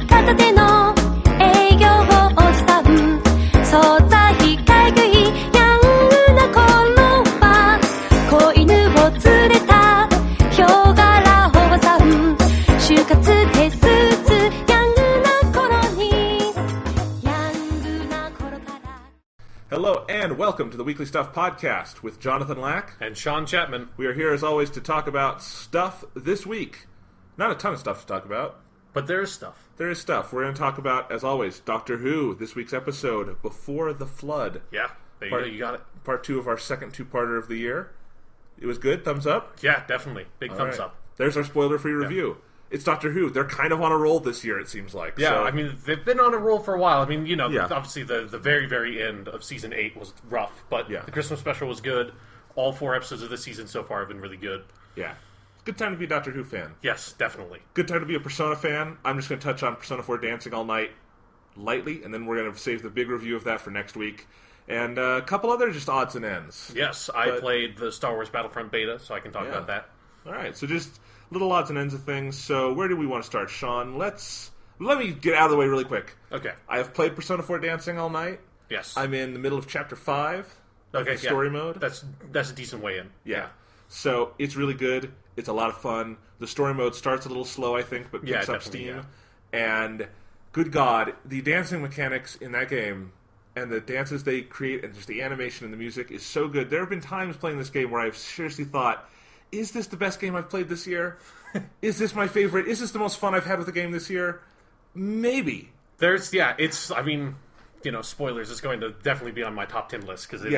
片手の営業おじさん捜査費買い食いヤングな頃は子犬を連れたヒョウ柄おばさん就活でスーツヤングな頃にヤングな頃から Hello and welcome to the Weekly Stuff Podcast with Jonathan Lack and Sean Chapman. We are here as always to talk about stuff this week. Not a ton of stuff to talk about. But there is stuff. There is stuff. We're going to talk about, as always, Doctor Who, this week's episode, Before the Flood. Yeah, there you go, you got it. Part 2 of our second two-parter of the year. It was good? Thumbs up? Yeah, definitely. Big thumbs up. There's our spoiler-free review. It's Doctor Who. They're kind of on a roll this year, it seems like. Yeah, so. I mean, they've been on a roll for a while. I mean, you know, obviously the very, very end of Season 8 was rough, but the Christmas special was good. All 4 episodes of this season so far have been really good. Yeah. Good time to be a Doctor Who fan. Yes, definitely. Good time to be a Persona fan. I'm just going to touch on Persona 4 Dancing All Night lightly, and then we're going to save the big review of that for next week. And a couple other just odds and ends. Yes, I played the Star Wars Battlefront beta, so I can talk about that. All right, so just little odds and ends of things. So where do we want to start, Sean? Let me get out of the way really quick. Okay. I have played Persona 4 Dancing All Night. Yes. I'm in the middle of Chapter 5 of the story mode. That's a decent way in. Yeah. So it's really good. It's a lot of fun. The story mode starts a little slow, I think, but picks up steam. Yeah. And good God, the dancing mechanics in that game and the dances they create and just the animation and the music is so good. There have been times playing this game where I've seriously thought, is this the best game I've played this year? Is this my favorite? Is this the most fun I've had with a game this year? Maybe. I mean, you know, spoilers, it's going to definitely be on my top 10 list, because it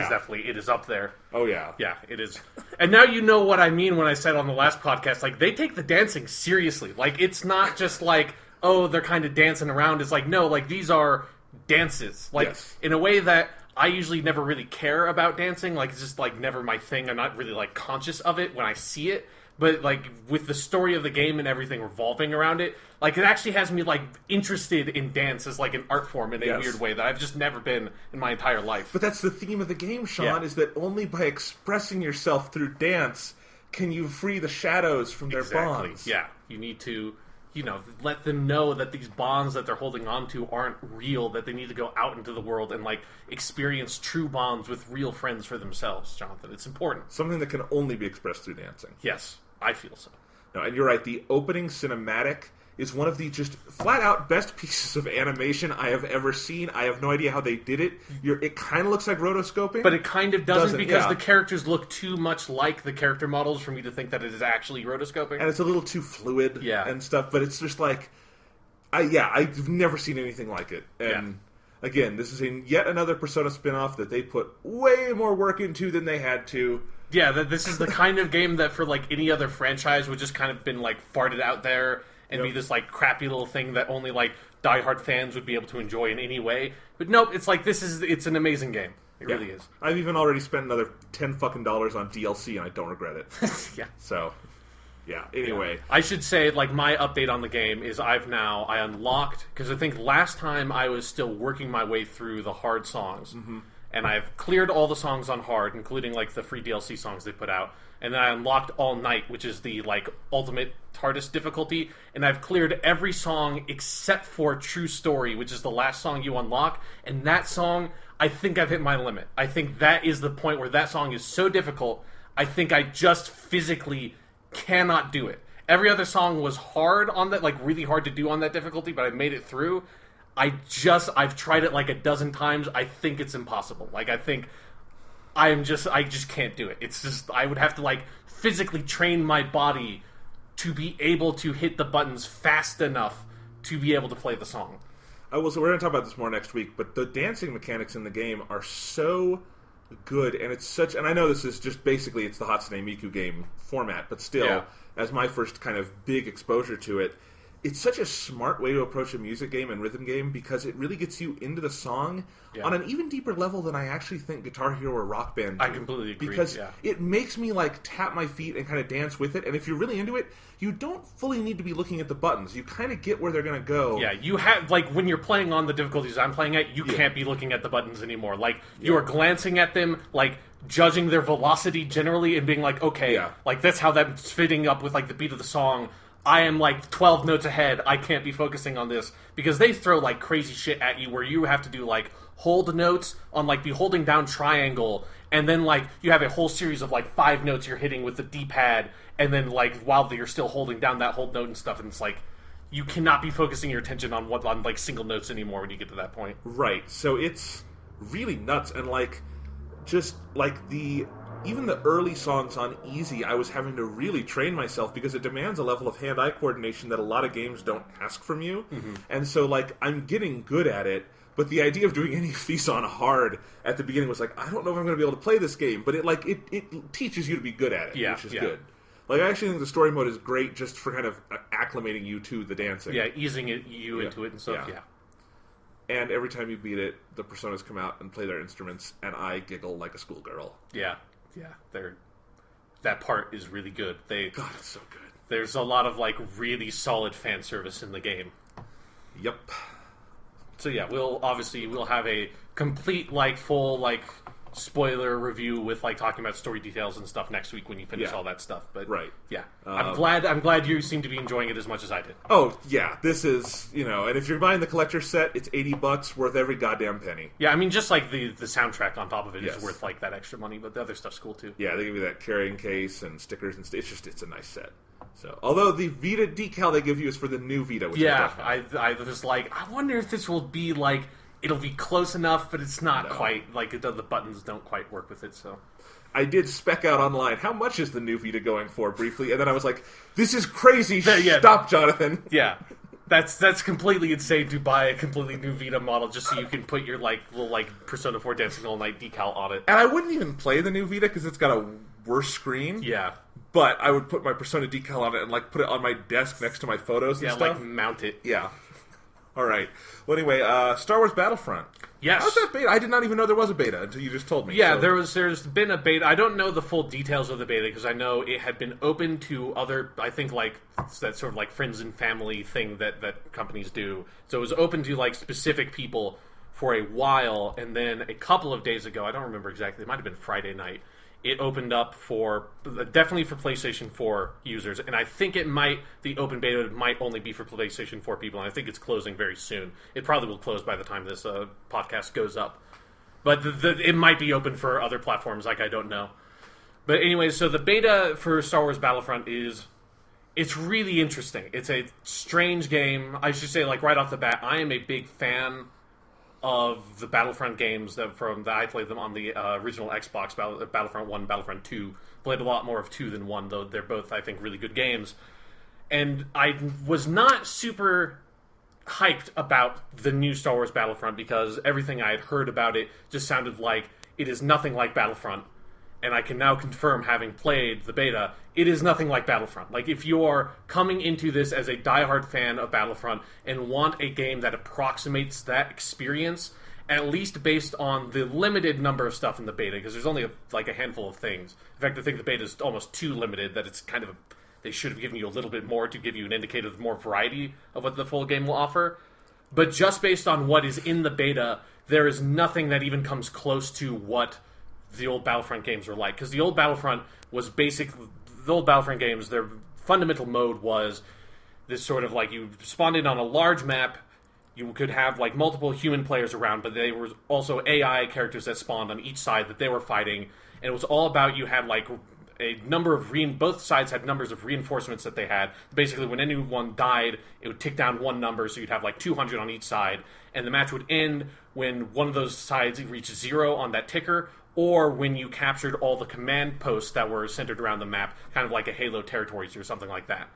is up there. Oh, yeah. Yeah, it is. And now you know what I mean when I said on the last podcast, like, they take the dancing seriously. Like, it's not just like, oh, they're kind of dancing around. It's like, no, like, these are dances. Like, in a way that I usually never really care about dancing. Like, it's just, like, never my thing. I'm not really, like, conscious of it when I see it. But, like, with the story of the game and everything revolving around it, like, it actually has me, like, interested in dance as, like, an art form in a weird way that I've just never been in my entire life. But that's the theme of the game, Sean, is that only by expressing yourself through dance can you free the shadows from their bonds. Yeah, you need to, you know, let them know that these bonds that they're holding on to aren't real, that they need to go out into the world and, like, experience true bonds with real friends for themselves, Jonathan. It's important. Something that can only be expressed through dancing. Yes. I feel so. No, and you're right. The opening cinematic is one of the just flat-out best pieces of animation I have ever seen. I have no idea how they did it. It kind of looks like rotoscoping. But it kind of doesn't because the characters look too much like the character models for me to think that it is actually rotoscoping. And it's a little too fluid and stuff, but it's just like... I've never seen anything like it. And again, this is yet another Persona spin-off that they put way more work into than they had to. Yeah, this is the kind of game that for, like, any other franchise would just kind of been, like, farted out there and be this, like, crappy little thing that only, like, diehard fans would be able to enjoy in any way. But nope, it's like, it's an amazing game. It really is. I've even already spent another $10 fucking on DLC, and I don't regret it. Yeah. So, anyway. Yeah. I should say, like, my update on the game is I unlocked, because I think last time I was still working my way through the hard songs. Mm-hmm. And I've cleared all the songs on hard, including, like, the free DLC songs they put out. And then I unlocked All Night, which is the, like, ultimate hardest difficulty. And I've cleared every song except for True Story, which is the last song you unlock. And that song, I think I've hit my limit. I think that is the point where that song is so difficult, I think I just physically cannot do it. Every other song was hard on that, like, really hard to do on that difficulty, but I made it through. I've tried it like a dozen times. I think it's impossible. Like, I just can't do it. It's just, I would have to, like, physically train my body to be able to hit the buttons fast enough to be able to play the song. So we're going to talk about this more next week, but the dancing mechanics in the game are so good, and and I know this is just basically, it's the Hatsune Miku game format, but still, as my first kind of big exposure to it, it's such a smart way to approach a music game and rhythm game because it really gets you into the song on an even deeper level than I actually think Guitar Hero or Rock Band do. I completely agree. Because it makes me, like, tap my feet and kind of dance with it, and if you're really into it, you don't fully need to be looking at the buttons. You kind of get where they're going to go. Yeah, you have, like, when you're playing on the difficulties I'm playing at, you can't be looking at the buttons anymore. Like, you are glancing at them, like, judging their velocity generally and being like, okay, like, that's how that's fitting up with, like, the beat of the song. I am like 12 notes ahead. I can't be focusing on this because they throw like crazy shit at you where you have to do like hold notes on like the holding down triangle, and then like you have a whole series of like 5 notes you're hitting with the D-pad, and then like while you're still holding down that hold note and stuff, and it's like you cannot be focusing your attention on like single notes anymore when you get to that point. Right. So it's really nuts, and like just like even the early songs on easy, I was having to really train myself because it demands a level of hand-eye coordination that a lot of games don't ask from you. Mm-hmm. And so, like, I'm getting good at it, but the idea of doing any feats on hard at the beginning was like, I don't know if I'm going to be able to play this game, but it teaches you to be good at it, which is good. Like, I actually think the story mode is great just for kind of acclimating you to the dancing. Yeah, easing you into it and stuff, yeah. And every time you beat it, the personas come out and play their instruments, and I giggle like a schoolgirl. Yeah. That part is really good. God, it's so good. There's a lot of like really solid fan service in the game. Yep. So yeah, we'll have a complete like full like spoiler review with like talking about story details and stuff next week when you finish all that stuff. But right, yeah, I'm glad you seem to be enjoying it as much as I did. Oh yeah, this is and if you're buying the collector set, it's $80 worth every goddamn penny. Yeah, I mean just like the soundtrack on top of it is worth like that extra money, but the other stuff's cool too. Yeah, they give you that carrying case and stickers and it's a nice set. So, although the Vita decal they give you is for the new Vita, which I was like, I wonder if this will be like. It'll be close enough, but it's not quite like the buttons don't quite work with it. So, I did spec out online. How much is the new Vita going for briefly? And then I was like, "This is crazy! Stop, Jonathan!" Yeah, that's completely insane to buy a completely new Vita model just so you can put your like little like Persona 4 Dancing All Night decal on it. And I wouldn't even play the new Vita because it's got a worse screen. Yeah. But I would put my Persona decal on it and like put it on my desk next to my photos and stuff. Yeah, like mount it. Yeah. All right. Well, anyway, Star Wars Battlefront. Yes. How's that beta? I did not even know there was a beta until you just told me. Yeah, there's been a beta. I don't know the full details of the beta because I know it had been open to other, I think, like, that sort of, like, friends and family thing that companies do. So it was open to, like, specific people for a while, and then a couple of days ago, I don't remember exactly, it might have been Friday night, it opened up definitely for PlayStation 4 users, and I think the open beta might only be for PlayStation 4 people, and I think it's closing very soon. It probably will close by the time this podcast goes up. But it might be open for other platforms, like I don't know. But anyway, so the beta for Star Wars Battlefront it's really interesting. It's a strange game. I should say, like, right off the bat, I am a big fan of the Battlefront games that I played them on the original Xbox, Battlefront 1, Battlefront 2. Played a lot more of 2 than 1, though they're both, I think, really good games. And I was not super hyped about the new Star Wars Battlefront because everything I had heard about it just sounded like it is nothing like Battlefront. And I can now confirm, having played the beta, it is nothing like Battlefront. Like, if you are coming into this as a diehard fan of Battlefront and want a game that approximates that experience, at least based on the limited number of stuff in the beta, because there's only a handful of things. In fact, I think the beta is almost too limited that it's kind of they should have given you a little bit more to give you an indicator of more variety of what the full game will offer. But just based on what is in the beta, there is nothing that even comes close to what the old Battlefront games were like. Because the old Battlefront games, their fundamental mode was this sort of like you spawned in on a large map, you could have like multiple human players around, but they were also AI characters that spawned on each side that they were fighting, and it was all about you had like a number of both sides had numbers of reinforcements that they had. Basically, when anyone died, it would tick down one number, so you'd have like 200 on each side, and the match would end when one of those sides reached 0 on that ticker, or when you captured all the command posts that were centered around the map, kind of like a Halo Territories or something like that,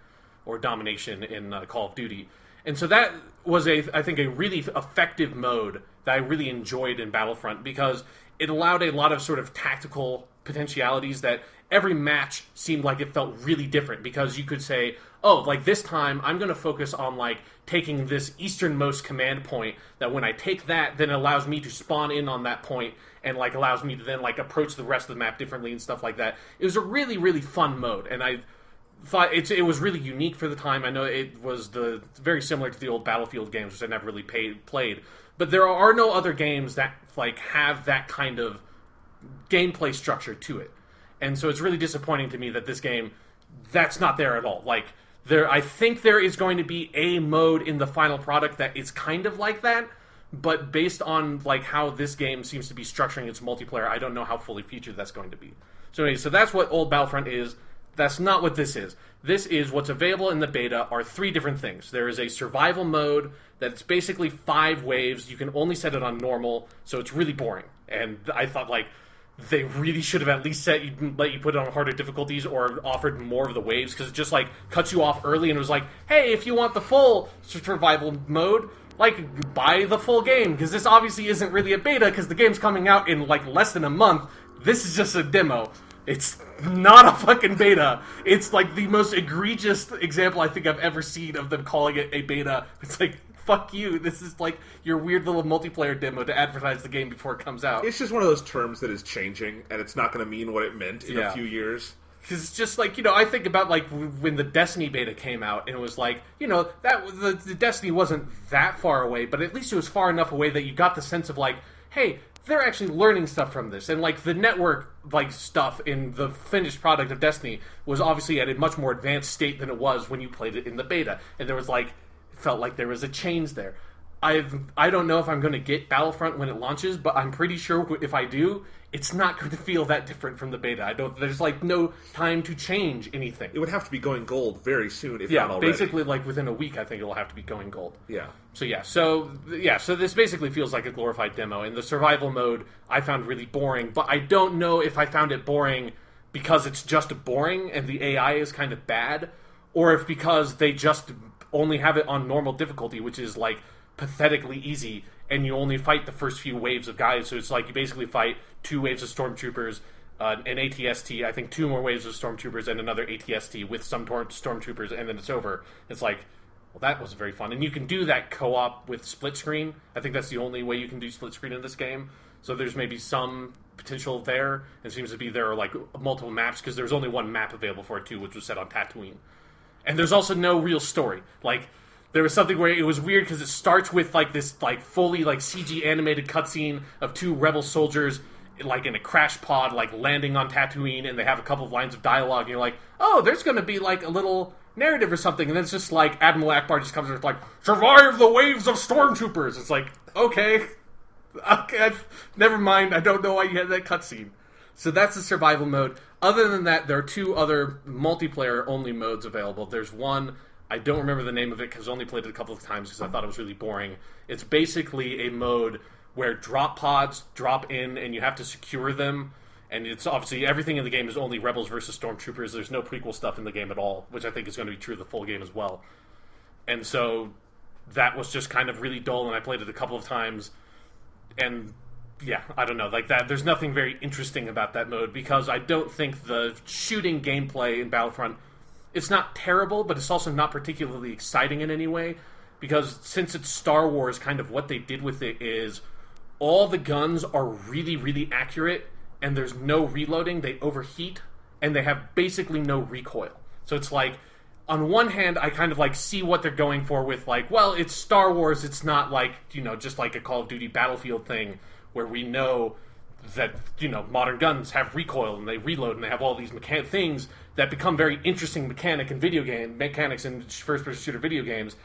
or Domination in Call of Duty. And so that was, I think, a really effective mode that I really enjoyed in Battlefront because it allowed a lot of sort of tactical potentialities that every match seemed like it felt really different because you could say, oh, like this time I'm going to focus on like taking this easternmost command point that when I take that, then it allows me to spawn in on that point and like allows me to then like approach the rest of the map differently and stuff like that. It was a really, really fun mode, and I thought it was really unique for the time. I know it was very similar to the old Battlefield games, which I never really played, but there are no other games that like have that kind of gameplay structure to it. And so it's really disappointing to me that this game, that's not there at all. Like, I think there is going to be a mode in the final product that is kind of like that, but based on like how this game seems to be structuring its multiplayer, I don't know how fully featured that's going to be. So anyway, so that's what old Battlefront is. That's not what this is. This is what's available in the beta are 3 different things. There is a survival mode that's basically 5 waves. You can only set it on normal, so it's really boring. And I thought, like, they really should have at least let you put it on harder difficulties or offered more of the waves, because it just, like, cuts you off early and it was like, hey, if you want the full survival mode, like, buy the full game, because this obviously isn't really a beta, because the game's coming out in, like, less than a month. This is just a demo. It's not a fucking beta. It's like the most egregious example I think I've ever seen of them calling it a beta. It's like, fuck you. This is like your weird little multiplayer demo to advertise the game before it comes out. It's just one of those terms that is changing, and it's not going to mean what it meant in a few years. Because it's just like, I think about like when the Destiny beta came out, and it was like, that the Destiny wasn't that far away, but at least it was far enough away that you got the sense of like, hey, they're actually learning stuff from this. And, like, the network, like, stuff in the finished product of Destiny was obviously at a much more advanced state than it was when you played it in the beta. And there was, like, it felt like there was a change there. I don't know if I'm going to get Battlefront when it launches, but I'm pretty sure if I do, it's not going to feel that different from the beta. There's, like, no time to change anything. It would have to be going gold very soon, if not already. Basically, like, within a week, I think it'll have to be going gold. Yeah. So this basically feels like a glorified demo, and the survival mode I found really boring, but I don't know if I found it boring because it's just boring and the AI is kind of bad, or if because they just only have it on normal difficulty, which is, like, pathetically easy, and you only fight the first few waves of guys, so it's like you basically fight 2 waves of stormtroopers, an ATST, I think 2 more waves of stormtroopers, and another ATST with some stormtroopers, and then it's over. It's like, well, that was very fun. And you can do that co-op with split screen. I think that's the only way you can do split screen in this game. So there's maybe some potential there. It seems to be there are like multiple maps, because there's only one map available for it too, which was set on Tatooine. And there's also no real story. Like, there was something where it was weird because it starts with like this like fully like CG animated cutscene of 2 rebel soldiers like in a crash pod like landing on Tatooine, and they have a couple of lines of dialogue, and you're like, oh, there's going to be like a little narrative or something, and then it's just like Admiral Akbar just comes in with like, survive the waves of stormtroopers. It's like, okay, never mind. I don't know why you had that cutscene. So that's the survival mode. Other than that, there are 2 other multiplayer only modes available. There's one, I don't remember the name of it because I only played it a couple of times because I thought it was really boring. It's basically a mode where drop pods drop in and you have to secure them. And it's obviously everything in the game is only Rebels versus Stormtroopers. There's no prequel stuff in the game at all, which I think is going to be true of the full game as well. And so that was just kind of really dull, and I played it a couple of times. And yeah, I don't know, like that. There's nothing very interesting about that mode because I don't think the shooting gameplay in Battlefront, it's not terrible, but it's also not particularly exciting in any way. Because since it's Star Wars, kind of what they did with it is all the guns are really, really accurate, and there's no reloading. They overheat, and they have basically no recoil. So it's like, on one hand, I kind of like see what they're going for with like, well, it's Star Wars. It's not like, just like a Call of Duty Battlefield thing where we know that, modern guns have recoil and they reload and they have all these things that become very interesting mechanics in first-person shooter video games.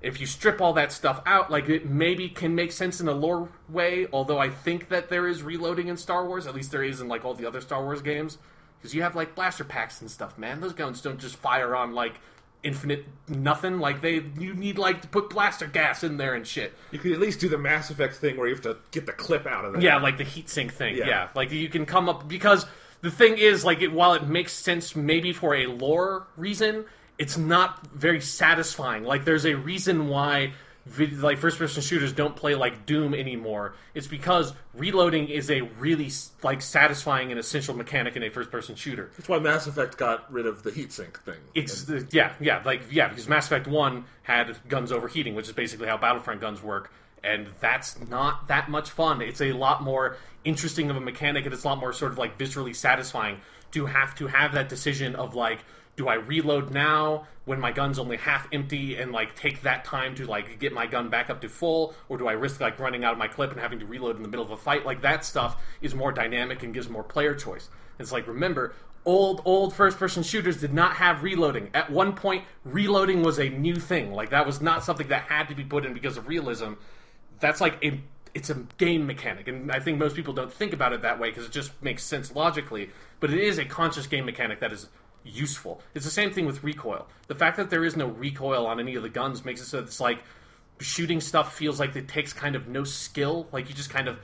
If you strip all that stuff out, like, it maybe can make sense in a lore way, although I think that there is reloading in Star Wars, at least there is in, like, all the other Star Wars games, because you have, like, blaster packs and stuff, man. Those guns don't just fire on, like, infinite nothing. Like, you need, like, to put blaster gas in there and shit. You could at least do the Mass Effect thing where you have to get the clip out of there. Yeah, like the heatsink thing, yeah. Like, you can come up, because the thing is, like, while it makes sense maybe for a lore reason, it's not very satisfying. Like, there's a reason why first-person shooters don't play like Doom anymore. It's because reloading is a really like satisfying and essential mechanic in a first-person shooter. That's why Mass Effect got rid of the heatsink thing. Because Mass Effect 1 had guns overheating, which is basically how Battlefront guns work, and that's not that much fun. It's a lot more interesting of a mechanic, and it's a lot more sort of like viscerally satisfying to have that decision of like, do I reload now when my gun's only half empty and, like, take that time to, like, get my gun back up to full? Or do I risk, like, running out of my clip and having to reload in the middle of a fight? Like, that stuff is more dynamic and gives more player choice. It's like, remember, old first-person shooters did not have reloading. At one point, reloading was a new thing. Like, that was not something that had to be put in because of realism. That's like it's a game mechanic, and I think most people don't think about it that way because it just makes sense logically, but it is a conscious game mechanic that is useful. It's the same thing with recoil. The fact that there is no recoil on any of the guns makes it so it's like shooting stuff feels like it takes kind of no skill. Like, you just kind of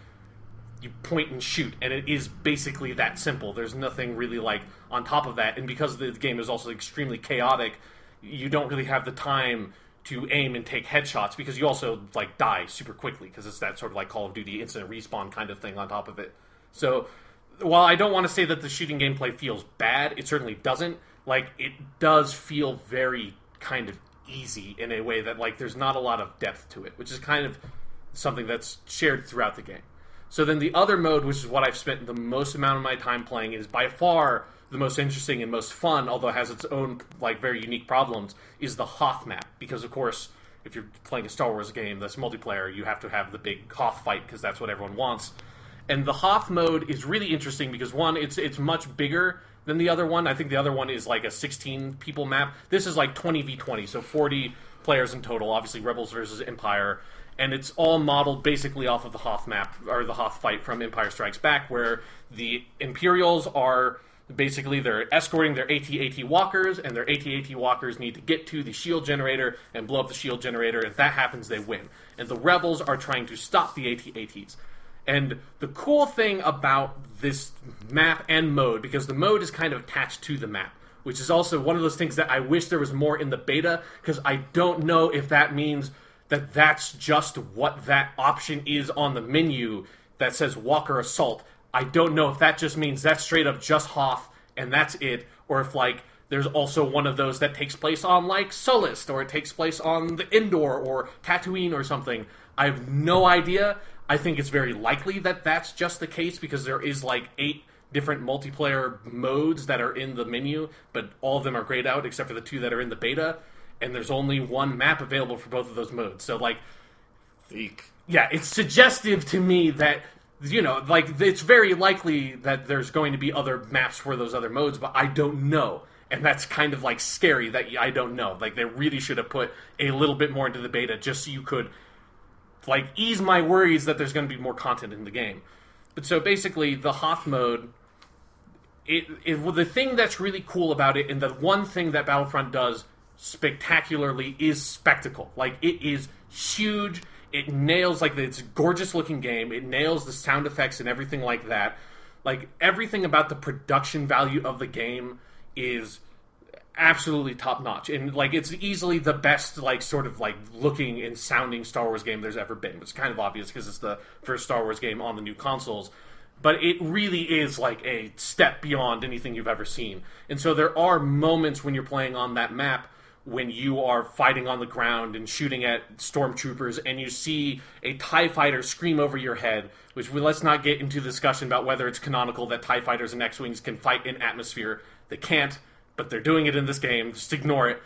you point and shoot, and it is basically that simple. There's nothing really like on top of that, and because the game is also extremely chaotic, you don't really have the time to aim and take headshots because you also like die super quickly because it's that sort of like Call of Duty instant respawn kind of thing on top of it. So while I don't want to say that the shooting gameplay feels bad, it certainly doesn't. Like, it does feel very kind of easy in a way that like there's not a lot of depth to it, which is kind of something that's shared throughout the game. So then the other mode, which is what I've spent the most amount of my time playing, is by far the most interesting and most fun, although it has its own like very unique problems, is the Hoth map. Because of course, if you're playing a Star Wars game that's multiplayer, you have to have the big Hoth fight because that's what everyone wants. And the Hoth mode is really interesting because one, it's much bigger than the other one. I think the other one is like a 16 people map. This is like 20v20, so 40 players in total. Obviously, Rebels versus Empire. And it's all modeled basically off of the Hoth map, or the Hoth fight from Empire Strikes Back, where the Imperials are basically, they're escorting their AT-AT walkers, and their AT-AT walkers need to get to the shield generator and blow up the shield generator. If that happens, they win. And the Rebels are trying to stop the AT-ATs. And the cool thing about this map and mode, because the mode is kind of attached to the map, which is also one of those things that I wish there was more in the beta, because I don't know if that means that that's just what that option is on the menu that says Walker Assault. I don't know if that just means that's straight up just Hoth and that's it, or if like there's also one of those that takes place on like Sullust, or it takes place on the Endor or Tatooine or something. I have no idea. I think it's very likely that that's just the case because there is like 8 different multiplayer modes that are in the menu, but all of them are grayed out except for the 2 that are in the beta, and there's only one map available for both of those modes. So like, yeah, it's suggestive to me that, you know, like, it's very likely that there's going to be other maps for those other modes, but I don't know. And that's kind of like scary that I don't know. Like, they really should have put a little bit more into the beta just so you could like ease my worries that there's going to be more content in the game. But so basically, the Hoth mode, the thing that's really cool about it, and the one thing that Battlefront does spectacularly, is spectacle. Like, it is huge. It nails, like, it's a gorgeous looking game. It nails the sound effects and everything like that. Like, everything about the production value of the game is absolutely top notch, and like it's easily the best like sort of like looking and sounding Star Wars game there's ever been, which is kind of obvious because it's the first Star Wars game on the new consoles, but it really is like a step beyond anything you've ever seen. And so there are moments when you're playing on that map when you are fighting on the ground and shooting at stormtroopers and you see a TIE fighter scream over your head, which let's not get into discussion about whether it's canonical that TIE fighters and X-Wings can fight in atmosphere. They can't, but they're doing it in this game. Just ignore it.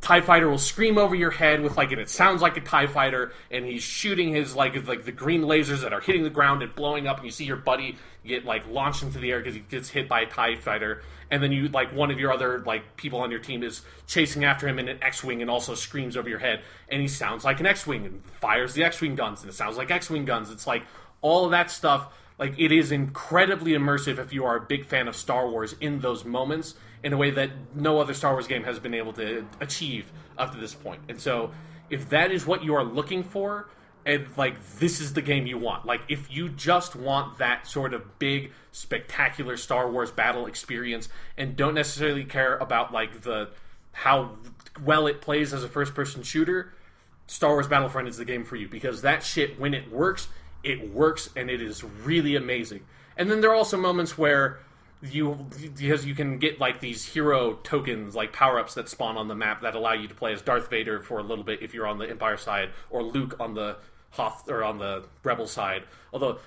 TIE fighter will scream over your head with like, and it sounds like a TIE fighter, and he's shooting his like the green lasers that are hitting the ground and blowing up, and you see your buddy get like launched into the air because he gets hit by a TIE fighter, and then you like one of your other like people on your team is chasing after him in an X-Wing and also screams over your head, and he sounds like an X-Wing and fires the X-Wing guns, and it sounds like X-Wing guns. It's like all of that stuff. Like, it is incredibly immersive if you are a big fan of Star Wars in those moments, in a way that no other Star Wars game has been able to achieve up to this point. And so, if that is what you are looking for, and like, this is the game you want. Like, if you just want that sort of big, spectacular Star Wars battle experience, and don't necessarily care about like how well it plays as a first-person shooter, Star Wars Battlefront is the game for you, because that shit, when it works, and it is really amazing. And then there are also moments where because you can get like these hero tokens, like power-ups that spawn on the map that allow you to play as Darth Vader for a little bit if you're on the Empire side, or Luke on the Hoth or on the Rebel side. Although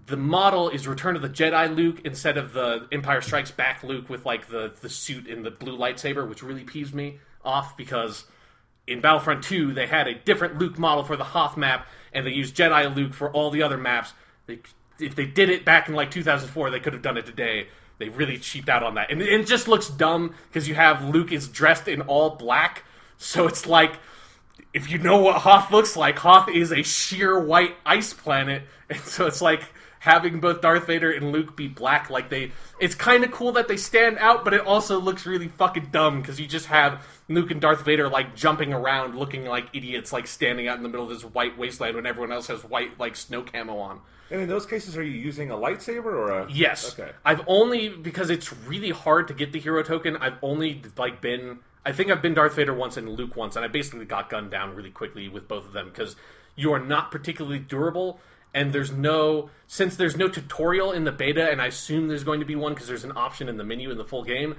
the model is Return of the Jedi Luke instead of the Empire Strikes Back Luke with like the suit and the blue lightsaber, which really peeves me off because in Battlefront 2 they had a different Luke model for the Hoth map, and they used Jedi Luke for all the other maps. If they did it back in like 2004, they could have done it today. They really cheaped out on that. And it just looks dumb because you have Luke is dressed in all black. So it's like, if you know what Hoth looks like, Hoth is a sheer white ice planet. And so it's like having both Darth Vader and Luke be black. It's kind of cool that they stand out, but it also looks really fucking dumb because you just have Luke and Darth Vader like jumping around looking like idiots, like standing out in the middle of this white wasteland when everyone else has white like snow camo on. And in those cases, are you using a lightsaber or a... Yes. Okay. I've only, because it's really hard to get the hero token, I've only been... I think I've been Darth Vader once and Luke once, and I basically got gunned down really quickly with both of them, because you are not particularly durable, and since there's no tutorial in the beta, and I assume there's going to be one, because there's an option in the menu in the full game,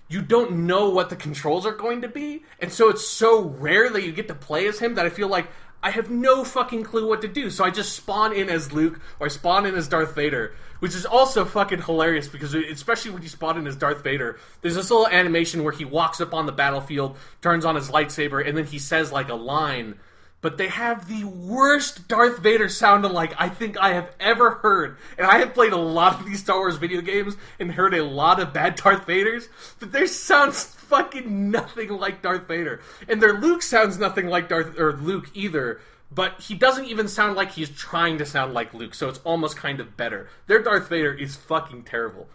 you don't know what the controls are going to be, and so it's so rare that you get to play as him that I feel like I have no fucking clue what to do, so I just spawn in as Luke, or I spawn in as Darth Vader, which is also fucking hilarious, because especially when you spawn in as Darth Vader, there's this little animation where he walks up on the battlefield, turns on his lightsaber, and then he says, like, a line, but they have the worst Darth Vader sound alike I think I have ever heard, and I have played a lot of these Star Wars video games, and heard a lot of bad Darth Vaders, but their sounds fucking nothing like Darth Vader. And their Luke sounds nothing like Luke either, but he doesn't even sound like he's trying to sound like Luke, so it's almost kind of better. Their Darth Vader is fucking terrible.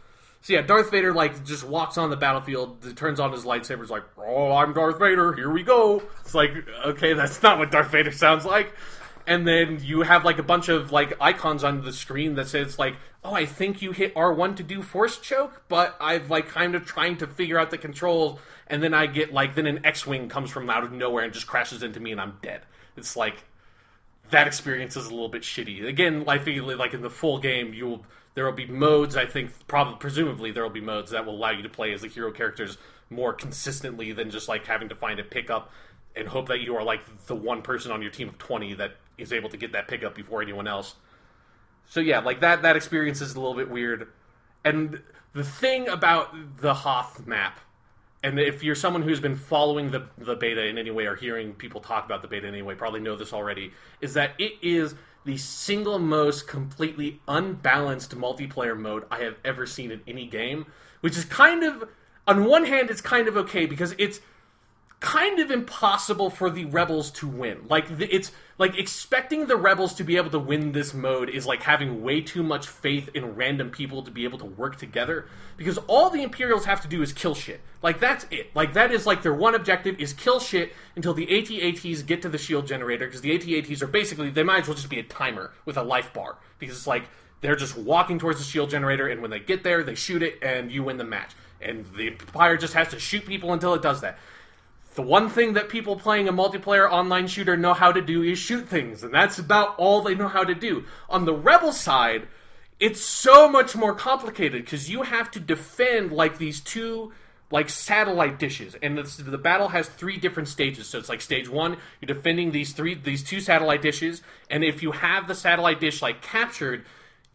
So yeah, Darth Vader just walks on the battlefield, turns on his lightsaber, is like, oh, I'm Darth Vader, here we go. It's like, okay, that's not what Darth Vader sounds like. And then you have a bunch of icons on the screen that says oh, I think you hit R1 to do force choke, but I've kind of trying to figure out the controls, and then I get then an X-Wing comes from out of nowhere and just crashes into me and I'm dead. It's that experience is a little bit shitty. Again, I feel in the full game there will be modes, I think, presumably there will be modes that will allow you to play as the hero characters more consistently than just having to find a pickup and hope that you are the one person on your team of 20 that is able to get that pickup before anyone else. So yeah, that experience is a little bit weird. And the thing about the Hoth map, and if you're someone who's been following the beta in any way or hearing people talk about the beta in any way, probably know this already, is that it is the single most completely unbalanced multiplayer mode I have ever seen in any game, which is kind of, on one hand, it's kind of okay because it's kind of impossible for the rebels to win. It's expecting the rebels to be able to win this mode is having way too much faith in random people to be able to work together, because all the Imperials have to do is kill shit. That's it. That is their one objective is kill shit until the AT-ATs get to the shield generator, because the AT-ATs are basically, they might as well just be a timer with a life bar, because it's they're just walking towards the shield generator, and when they get there, they shoot it, and you win the match. And the Empire just has to shoot people until it does that. The one thing that people playing a multiplayer online shooter know how to do is shoot things, and that's about all they know how to do. On the Rebel side, it's so much more complicated, because you have to defend, these two, satellite dishes, and the battle has 3 different stages. So it's stage 1, you're defending these 2 satellite dishes, and if you have the satellite dish, captured,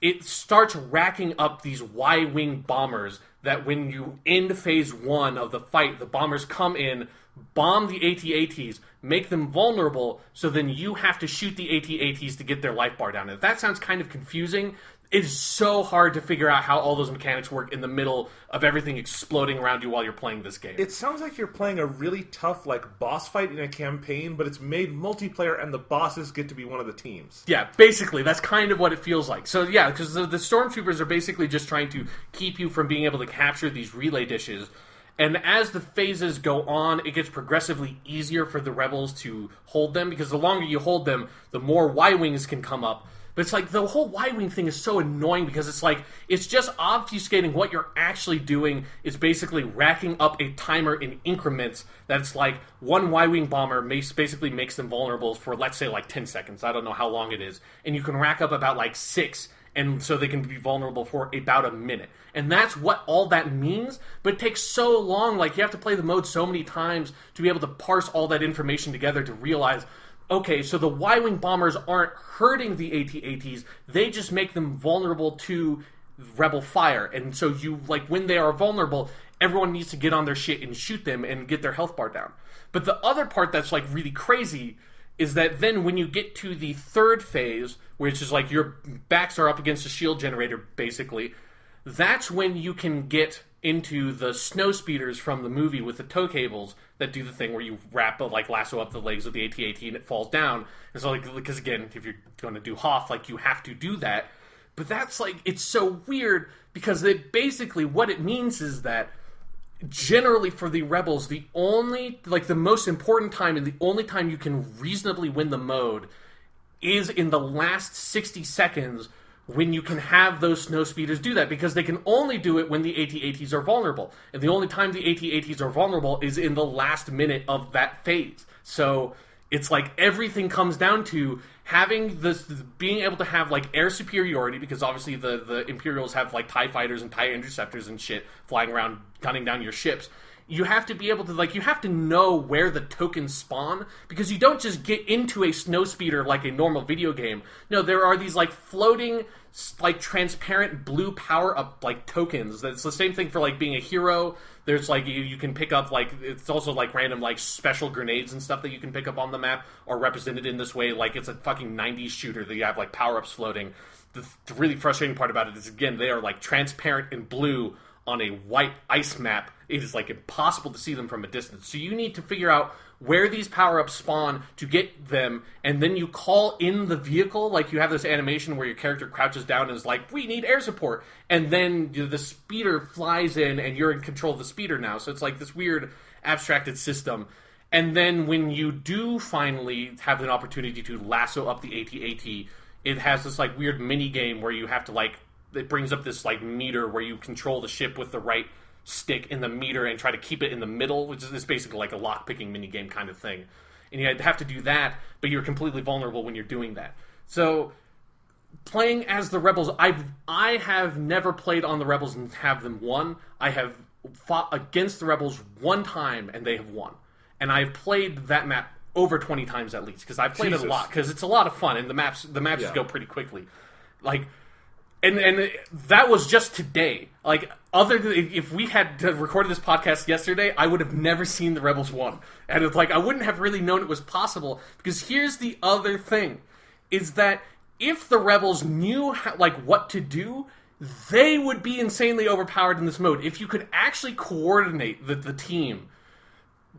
it starts racking up these Y-wing bombers that when you end phase 1 of the fight, the bombers come in, bomb the AT-ATs, make them vulnerable, so then you have to shoot the AT-ATs to get their life bar down. If that sounds kind of confusing, it is so hard to figure out how all those mechanics work in the middle of everything exploding around you while you're playing this game. It sounds like you're playing a really tough, boss fight in a campaign, but it's made multiplayer and the bosses get to be one of the teams. Yeah, basically, that's kind of what it feels like. So yeah, because the stormtroopers are basically just trying to keep you from being able to capture these relay dishes. And as the phases go on, it gets progressively easier for the rebels to hold them, because the longer you hold them, the more Y-Wings can come up. But it's the whole Y-Wing thing is so annoying, because it's just obfuscating what you're actually doing is basically racking up a timer in increments that's one Y-Wing bomber basically makes them vulnerable for, let's say, 10 seconds. I don't know how long it is. And you can rack up about 6, and so they can be vulnerable for about a minute. And that's what all that means, but it takes so long, you have to play the mode so many times to be able to parse all that information together to realize, okay, so the Y-Wing bombers aren't hurting the AT-ATs, they just make them vulnerable to rebel fire. And so you, when they are vulnerable, everyone needs to get on their shit and shoot them and get their health bar down. But the other part that's, really crazy is that then when you get to the third phase, which is your backs are up against a shield generator, basically, that's when you can get into the snow speeders from the movie with the tow cables that do the thing where you wrap lasso up the legs of the AT-AT and it falls down. And so because again, if you're going to do Hoth, you have to do that. But that's it's so weird because it basically what it means is that generally for the rebels, the only the most important time and the only time you can reasonably win the mode is in the last 60 seconds when you can have those snow speeders do that, because they can only do it when the AT-ATs are vulnerable. And the only time the AT-ATs are vulnerable is in the last minute of that phase. So it's everything comes down to having this, being able to have air superiority, because obviously the Imperials have TIE fighters and TIE interceptors and shit flying around gunning down your ships. You have to be able to, you have to know where the tokens spawn, because you don't just get into a snow speeder like a normal video game. No, there are these, floating, transparent blue power-up, tokens. That's the same thing for, being a hero. There's, you can pick up, it's also, random, special grenades and stuff that you can pick up on the map are represented in this way. It's a fucking 90s shooter that you have, power-ups floating. The really frustrating part about it is, again, they are, transparent and blue on a white ice map. It is impossible to see them from a distance. So you need to figure out where these power-ups spawn to get them, and then you call in the vehicle. You have this animation where your character crouches down and is we need air support. And then the speeder flies in, and you're in control of the speeder now. So it's this weird abstracted system. And then when you do finally have an opportunity to lasso up the AT-AT, it has this weird mini game where you have to it brings up this meter where you control the ship with the right stick in the meter and try to keep it in the middle, which is basically a lock-picking minigame kind of thing. And you have to do that, but you're completely vulnerable when you're doing that. So, playing as the Rebels, I have never played on the Rebels and have them won. I have fought against the Rebels one time, and they have won. And I've played that map over 20 times at least, because I've played it a lot, because it's a lot of fun, and the maps just go pretty quickly. And that was just today. Other than if we had recorded this podcast yesterday, I would have never seen the Rebels won. And it's I wouldn't have really known it was possible. Because here's the other thing, is that if the Rebels knew what to do, they would be insanely overpowered in this mode. If you could actually coordinate the team,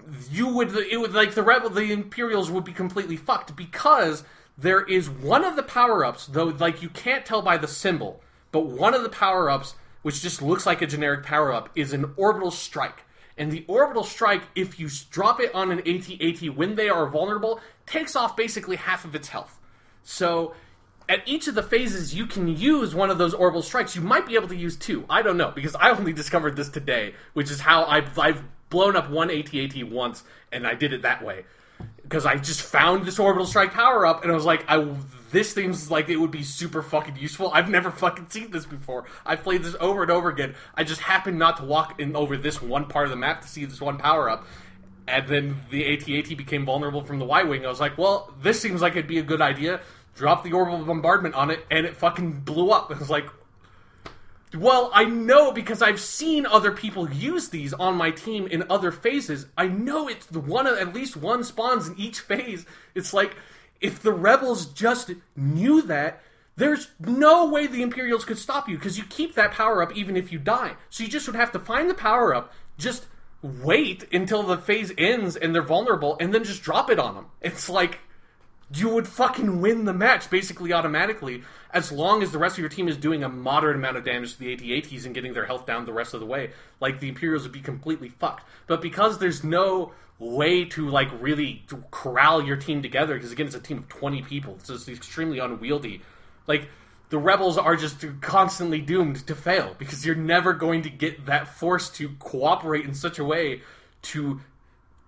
the Imperials would be completely fucked, because there is one of the power-ups, though, you can't tell by the symbol, but one of the power-ups, which just looks like a generic power-up, is an orbital strike. And the orbital strike, if you drop it on an AT-AT when they are vulnerable, takes off basically half of its health. So, at each of the phases, you can use one of those orbital strikes. You might be able to use two. I don't know, because I only discovered this today, which is how I've blown up one AT-AT once, and I did it that way. Because I just found this orbital strike power-up, and I was this seems like it would be super fucking useful. I've never fucking seen this before. I've played this over and over again. I just happened not to walk in over this one part of the map to see this one power-up. And then the AT-AT became vulnerable from the Y-Wing. I was well, this seems like it'd be a good idea. Drop the orbital bombardment on it, and it fucking blew up. I was well, I know, because I've seen other people use these on my team in other phases. I know it's at least one spawns in each phase. It's if the Rebels just knew that, there's no way the Imperials could stop you, because you keep that power-up even if you die. So you just would have to find the power-up, just wait until the phase ends and they're vulnerable, and then just drop it on them. It's you would fucking win the match basically automatically, as long as the rest of your team is doing a moderate amount of damage to the AT-ATs and getting their health down the rest of the way. The Imperials would be completely fucked. But because there's no way to really corral your team together, because again, it's a team of 20 people, so it's extremely unwieldy. The Rebels are just constantly doomed to fail, because you're never going to get that force to cooperate in such a way to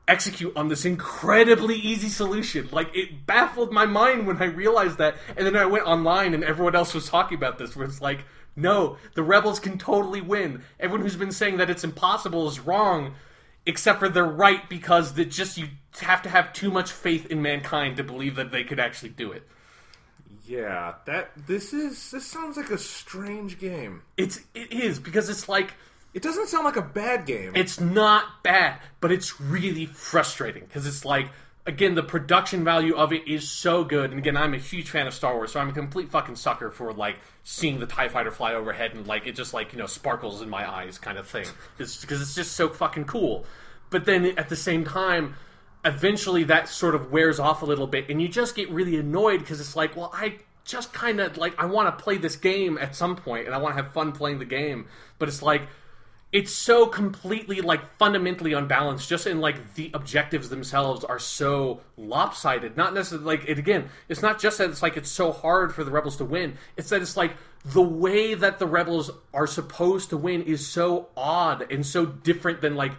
execute on this incredibly easy solution. It baffled my mind when I realized that, and then I went online and everyone else was talking about this, where it's no, the Rebels can totally win. Everyone who's been saying that it's impossible is wrong, except for they're right, because you have to have too much faith in mankind to believe that they could actually do it. Yeah, this sounds like a strange game. It is, because it's it doesn't sound like a bad game. It's not bad, but it's really frustrating, because it's again, the production value of it is so good. And again, I'm a huge fan of Star Wars, so I'm a complete fucking sucker for, like, seeing the TIE Fighter fly overhead and, like, it just, like, you know, sparkles in my eyes kind of thing. It's because it's just so fucking cool. But then at the same time, eventually that sort of wears off a little bit, and you just get really annoyed because it's like, well, I just kind of, like, I want to play this game at some point, and I want to have fun playing the game. But it's like, it's so completely, like, fundamentally unbalanced, just in, like, the objectives themselves are so lopsided. Not necessarily, like, it again, it's not just that it's, like, it's so hard for the Rebels to win. It's that it's, like, the way that the Rebels are supposed to win is so odd and so different than, like,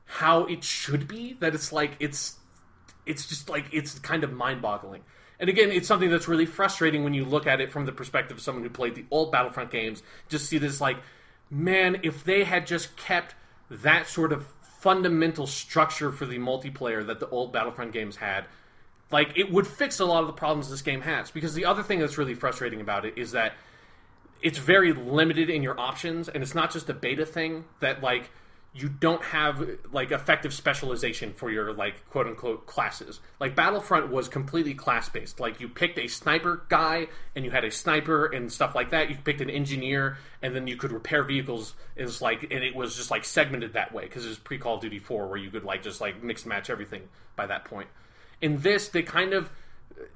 how it should be, that it's, like, it's just, like, it's kind of mind-boggling. And again, it's something that's really frustrating when you look at it from the perspective of someone who played the old Battlefront games. Just see this, like, man, if they had just kept that sort of fundamental structure for the multiplayer that the old Battlefront games had, like, it would fix a lot of the problems this game has. Because the other thing that's really frustrating about it is that it's very limited in your options, and it's not just a beta thing, that, like, you don't have, like, effective specialization for your, like, quote-unquote classes. Like, Battlefront was completely class-based. Like, you picked a sniper guy, and you had a sniper and stuff like that. You picked an engineer, and then you could repair vehicles. And it was just, like, segmented that way, because it was pre-Call of Duty 4, where you could, like, just, like, mix and match everything by that point. In this, they kind of...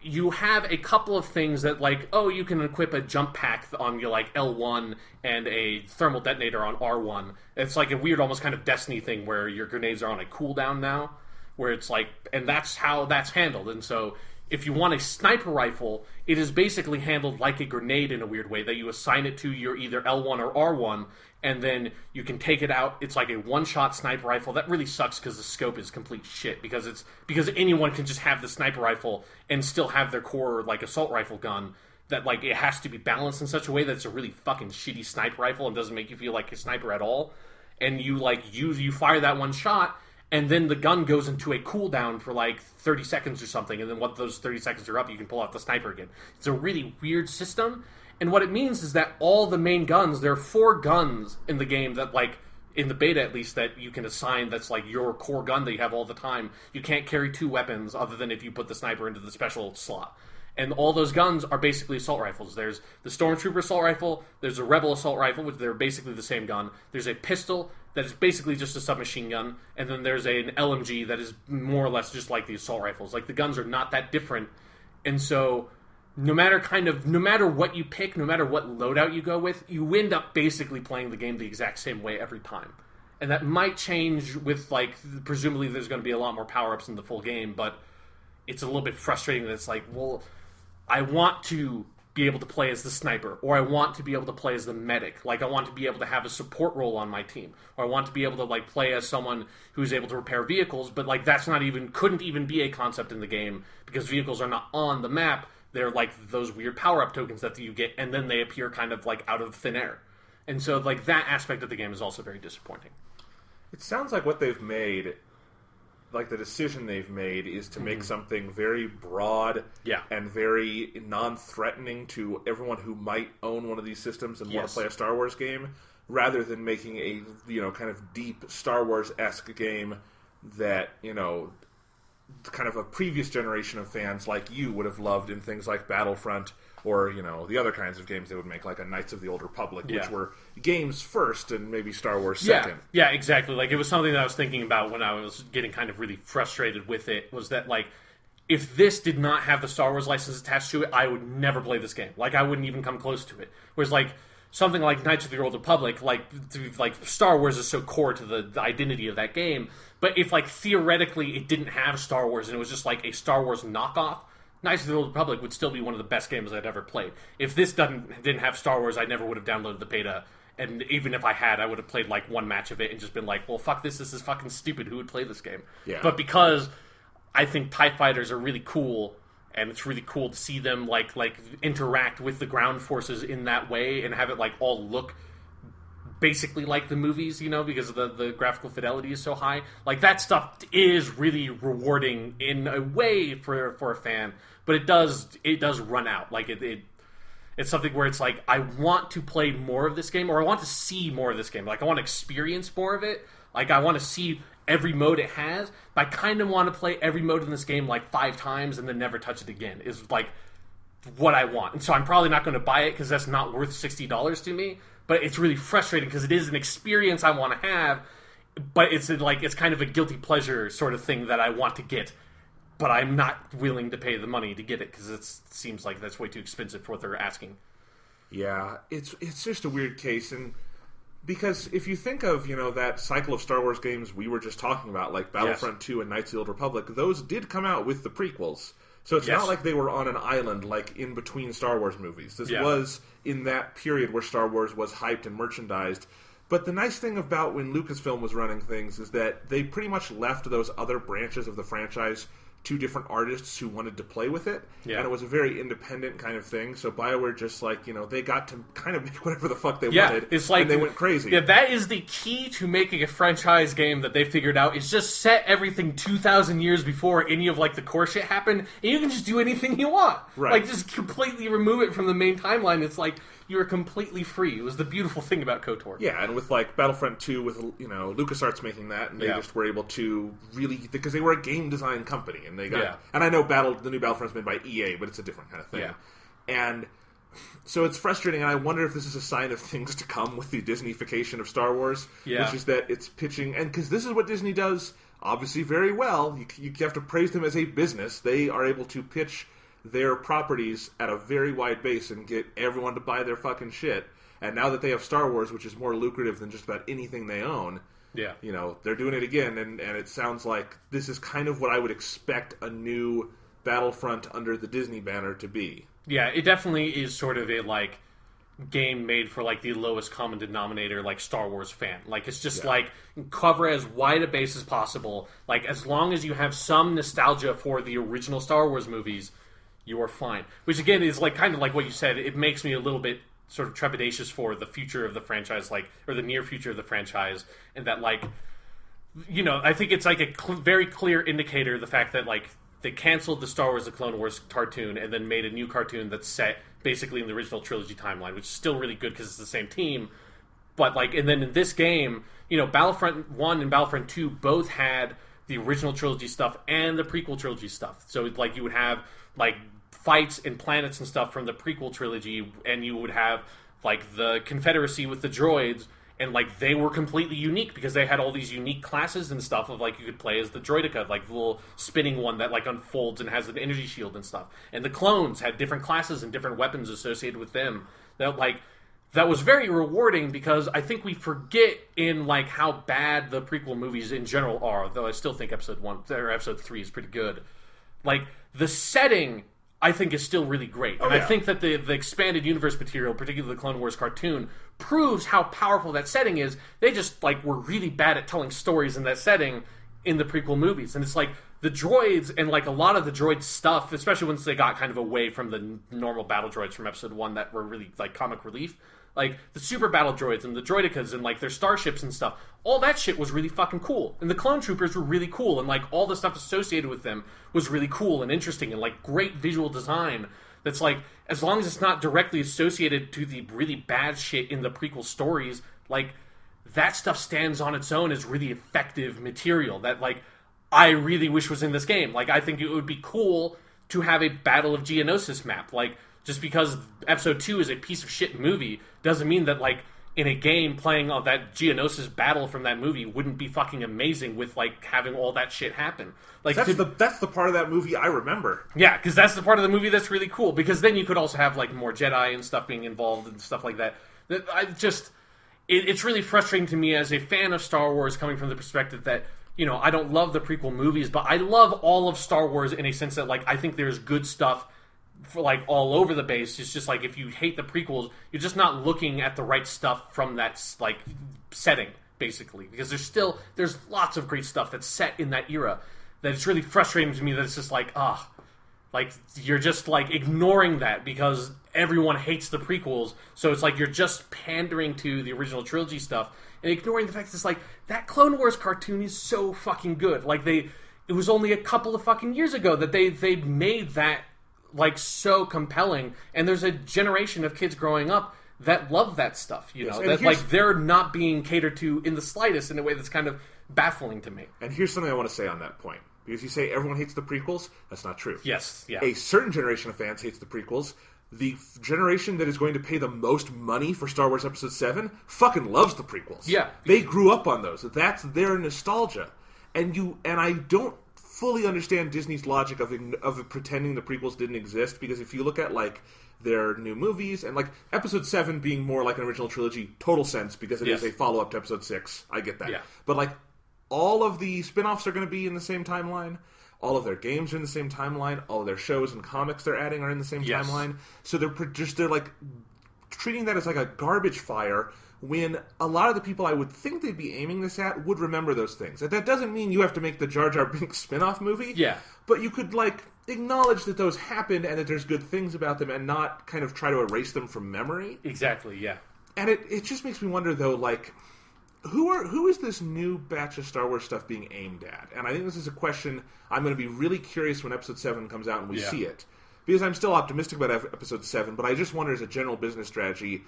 You have a couple of things that, like, oh, you can equip a jump pack on your, like, L1 and a thermal detonator on R1. It's like a weird, almost kind of Destiny thing where your grenades are on a cooldown now, where it's like, and that's how that's handled. And so if you want a sniper rifle, it is basically handled like a grenade in a weird way, that you assign it to your either L1 or R1, and then you can take it out. It's like a one-shot sniper rifle. That really sucks because the scope is complete shit, because anyone can just have the sniper rifle and still have their core, like, assault rifle gun. That, like, it has to be balanced in such a way that it's a really fucking shitty sniper rifle and doesn't make you feel like a sniper at all. And you, like, you fire that one shot, and then the gun goes into a cooldown for, like, 30 seconds or something, and then once those 30 seconds are up, you can pull out the sniper again. It's a really weird system. And what it means is that all the main guns, there are 4 guns in the game that, like, in the beta at least, that you can assign that's, like, your core gun that you have all the time. You can't carry 2 weapons other than if you put the sniper into the special slot. And all those guns are basically assault rifles. There's the Stormtrooper assault rifle, there's a Rebel assault rifle, which they're basically the same gun. There's a pistol that is basically just a submachine gun, and then there's an LMG that is more or less just like the assault rifles. Like, the guns are not that different. And so... No matter what you pick, no matter what loadout you go with, you end up basically playing the game the exact same way every time. And that might change with, like, presumably there's going to be a lot more power-ups in the full game, but it's a little bit frustrating that it's like, well, I want to be able to play as the sniper, or I want to be able to play as the medic. Like, I want to be able to have a support role on my team, or I want to be able to, like, play as someone who's able to repair vehicles, but, like, that's couldn't even be a concept in the game, because vehicles are not on the map. They're, like, those weird power-up tokens that you get, and then they appear kind of, like, out of thin air. And so, like, that aspect of the game is also very disappointing. It sounds like what they've made, like, the decision they've made is to make something very broad and very non-threatening to everyone who might own one of these systems and want to play a Star Wars game, rather than making a, you know, kind of deep Star Wars-esque game that, you know... kind of a previous generation of fans like you would have loved in things like Battlefront or, you know, the other kinds of games they would make, like a Knights of the Old Republic, which were games first and maybe Star Wars second. Yeah, exactly. Like, it was something that I was thinking about when I was getting kind of really frustrated with it, was that, like, if this did not have the Star Wars license attached to it, I would never play this game. Like, I wouldn't even come close to it. Whereas, like, something like Knights of the Old Republic, like Star Wars is so core to the identity of that game. But if, like, theoretically it didn't have Star Wars and it was just, like, a Star Wars knockoff, Knights of the Old Republic would still be one of the best games I'd ever played. If this didn't have Star Wars, I never would have downloaded the beta. And even if I had, I would have played, like, one match of it and just been like, well, fuck this is fucking stupid. Who would play this game? Yeah. But because I think TIE Fighters are really cool, and it's really cool to see them, like interact with the ground forces in that way and have it, like, all look basically like the movies, you know, because the graphical fidelity is so high. Like, that stuff is really rewarding in a way for a fan, but it does run out. Like, it's something where it's like, I want to play more of this game, or I want to see more of this game. Like, I want to experience more of it. Like, I want to see every mode it has, but I kind of want to play every mode in this game like 5 times and then never touch it again, is like what I want. And so I'm probably not going to buy it because that's not worth $60 to me, but it's really frustrating because it is an experience I want to have, but it's kind of a guilty pleasure sort of thing that I want to get, but I'm not willing to pay the money to get it because it seems like that's way too expensive for what they're asking. Yeah, it's just a weird case, and because if you think of, that cycle of Star Wars games we were just talking about, like Battlefront 2 and Knights of the Old Republic, those did come out with the prequels. So it's not like they were on an island, like, in between Star Wars movies. This was in that period where Star Wars was hyped and merchandised. But the nice thing about when Lucasfilm was running things is that they pretty much left those other branches of the franchise to different artists who wanted to play with it. Yeah. And it was a very independent kind of thing. So BioWare just, they got to kind of make whatever the fuck they wanted. It's like, and they went crazy. Yeah, that is the key to making a franchise game that they figured out, is just set everything 2,000 years before any of, the core shit happened, and you can just do anything you want. Right. Just completely remove it from the main timeline. It's like, you're completely free. It was the beautiful thing about KOTOR. Yeah, and with Battlefront 2, with LucasArts making that, and they just were able to really, because they were a game design company, and they got, and I know the new Battlefront's made by EA, but it's a different kind of thing. Yeah. And so it's frustrating, and I wonder if this is a sign of things to come with the Disneyfication of Star Wars, which is that it's pitching, and because this is what Disney does, obviously very well. You have to praise them as a business. They are able to pitch their properties at a very wide base and get everyone to buy their fucking shit. And now that they have Star Wars, which is more lucrative than just about anything they own, they're doing it again, and it sounds like this is kind of what I would expect a new Battlefront under the Disney banner to be. Yeah, it definitely is sort of a, game made for, the lowest common denominator, Star Wars fan. It's just, cover as wide a base as possible. As long as you have some nostalgia for the original Star Wars movies, you are fine. Which, again, is kind of like what you said. It makes me a little bit sort of trepidatious for the future of the franchise, or the near future of the franchise, and that, I think it's a very clear indicator, the fact that, they canceled the Star Wars The Clone Wars cartoon and then made a new cartoon that's set basically in the original trilogy timeline, which is still really good because it's the same team. But, and then in this game, Battlefront 1 and Battlefront 2 both had the original trilogy stuff and the prequel trilogy stuff. So, you would have, fights and planets and stuff from the prequel trilogy, and you would have the Confederacy with the droids, and they were completely unique because they had all these unique classes and stuff of you could play as the droideka, the little spinning one that unfolds and has an energy shield and stuff. And the clones had different classes and different weapons associated with them. That was very rewarding, because I think we forget in how bad the prequel movies in general are, though I still think episode 3 is pretty good. The setting, I think, is still really great. And I think that the expanded universe material, particularly the Clone Wars cartoon, proves how powerful that setting is. They just, were really bad at telling stories in that setting in the prequel movies. And it's the droids and, a lot of the droid stuff, especially once they got kind of away from the normal battle droids from episode 1 that were really, comic relief. The super battle droids and the droidekas and, their starships and stuff, all that shit was really fucking cool. And the clone troopers were really cool, and, all the stuff associated with them was really cool and interesting and, great visual design that's, as long as it's not directly associated to the really bad shit in the prequel stories, that stuff stands on its own as really effective material that, I really wish was in this game. I think it would be cool to have a Battle of Geonosis map, just because Episode 2 is a piece of shit movie doesn't mean that, in a game playing on that Geonosis battle from that movie wouldn't be fucking amazing with, having all that shit happen. That's the part of that movie I remember. Yeah, because that's the part of the movie that's really cool. Because then you could also have, more Jedi and stuff being involved and stuff like that. It's really frustrating to me as a fan of Star Wars, coming from the perspective that, I don't love the prequel movies, but I love all of Star Wars in a sense that, I think there's good stuff for all over the base. It's just if you hate the prequels, you're just not looking at the right stuff from that setting, basically, because there's lots of great stuff that's set in that era that it's really frustrating to me that it's just you're just ignoring that because everyone hates the prequels, so it's you're just pandering to the original trilogy stuff and ignoring the fact that that Clone Wars cartoon is so fucking good. It was only a couple of fucking years ago that they made that so compelling, and there's a generation of kids growing up that love that stuff, you know, and that like they're not being catered to in the slightest in a way that's kind of baffling to me. And here's something I want to say on that point. Because you say everyone hates the prequels, that's not true. Yes, yeah. A certain generation of fans hates the prequels. The generation that is going to pay the most money for Star Wars Episode 7 fucking loves the prequels. Yeah. They grew up on those. That's their nostalgia. And I don't fully understand Disney's logic of pretending the prequels didn't exist, because if you look at, like, their new movies, and, like, Episode 7 being more like an original trilogy, total sense, because it is a follow-up to Episode 6. I get that. Yeah. But, like, all of the spin-offs are going to be in the same timeline. All of their games are in the same timeline. All of their shows and comics they're adding are in the same timeline. So they're like treating that as like a garbage fire, when a lot of the people I would think they'd be aiming this at would remember those things. And that doesn't mean you have to make the Jar Jar Binks spin-off movie. Yeah. But you could, like, acknowledge that those happened and that there's good things about them, and not kind of try to erase them from memory. Exactly, yeah. And it just makes me wonder, though, like, who is this new batch of Star Wars stuff being aimed at? And I think this is a question I'm going to be really curious when Episode 7 comes out and we see it. Because I'm still optimistic about Episode 7, but I just wonder, as a general business strategy,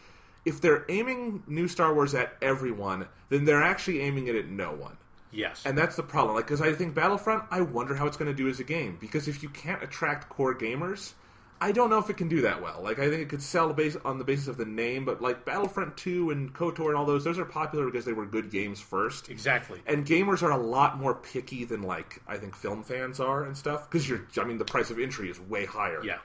if they're aiming new Star Wars at everyone, then they're actually aiming it at no one. Yes. And that's the problem. Like, because I think Battlefront, I wonder how it's going to do as a game. Because if you can't attract core gamers, I don't know if it can do that well. Like, I think it could sell on the basis of the name, but, like, Battlefront 2 and KOTOR and all those are popular because they were good games first. Exactly. And gamers are a lot more picky than, like, I think film fans are and stuff. Because the price of entry is way higher. Yeah.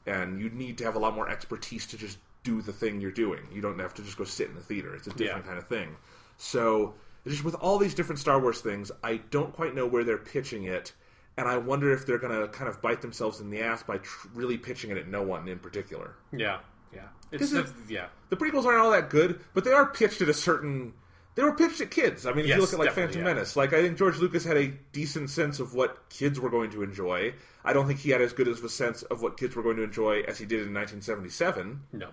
And you need to have a lot more expertise to just do the thing you're doing. You don't have to just go sit in the theater. It's a different kind of thing. So, just with all these different Star Wars things, I don't quite know where they're pitching it. And I wonder if they're going to kind of bite themselves in the ass by really pitching it at no one in particular. Yeah, yeah. The prequels aren't all that good, but they are pitched at a certain... They were pitched at kids. I mean, if you look at, like, Phantom Menace, like, I think George Lucas had a decent sense of what kids were going to enjoy. I don't think he had as good of a sense of what kids were going to enjoy as he did in 1977. No.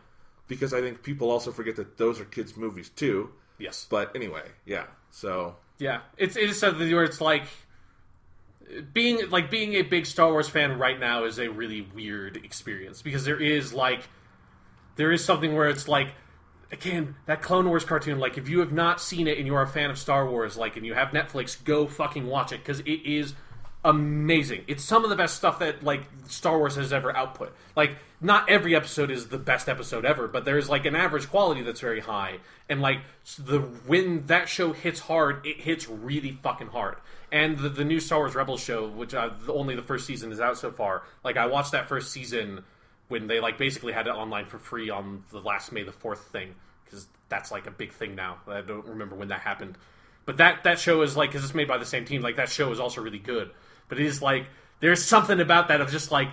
Because I think people also forget that those are kids' movies, too. Yes. But anyway, yeah. So... Yeah. It is something where it's like... Being a big Star Wars fan right now is a really weird experience, because there is something where it's like, again, that Clone Wars cartoon, like, if you have not seen it and you are a fan of Star Wars, like, and you have Netflix, go fucking watch it, because it is amazing. It's some of the best stuff that, like, Star Wars has ever output. Like, not every episode is the best episode ever, but there's, like, an average quality that's very high. And, like, when that show hits hard, it hits really fucking hard. And the new Star Wars Rebels show, which only the first season is out so far, like, I watched that first season when they, like, basically had it online for free on the last May the 4th thing, because that's, like, a big thing now. I don't remember when that happened. But that show is, like, because it's made by the same team, like, that show is also really good. But it is, like, there's something about that of just, like,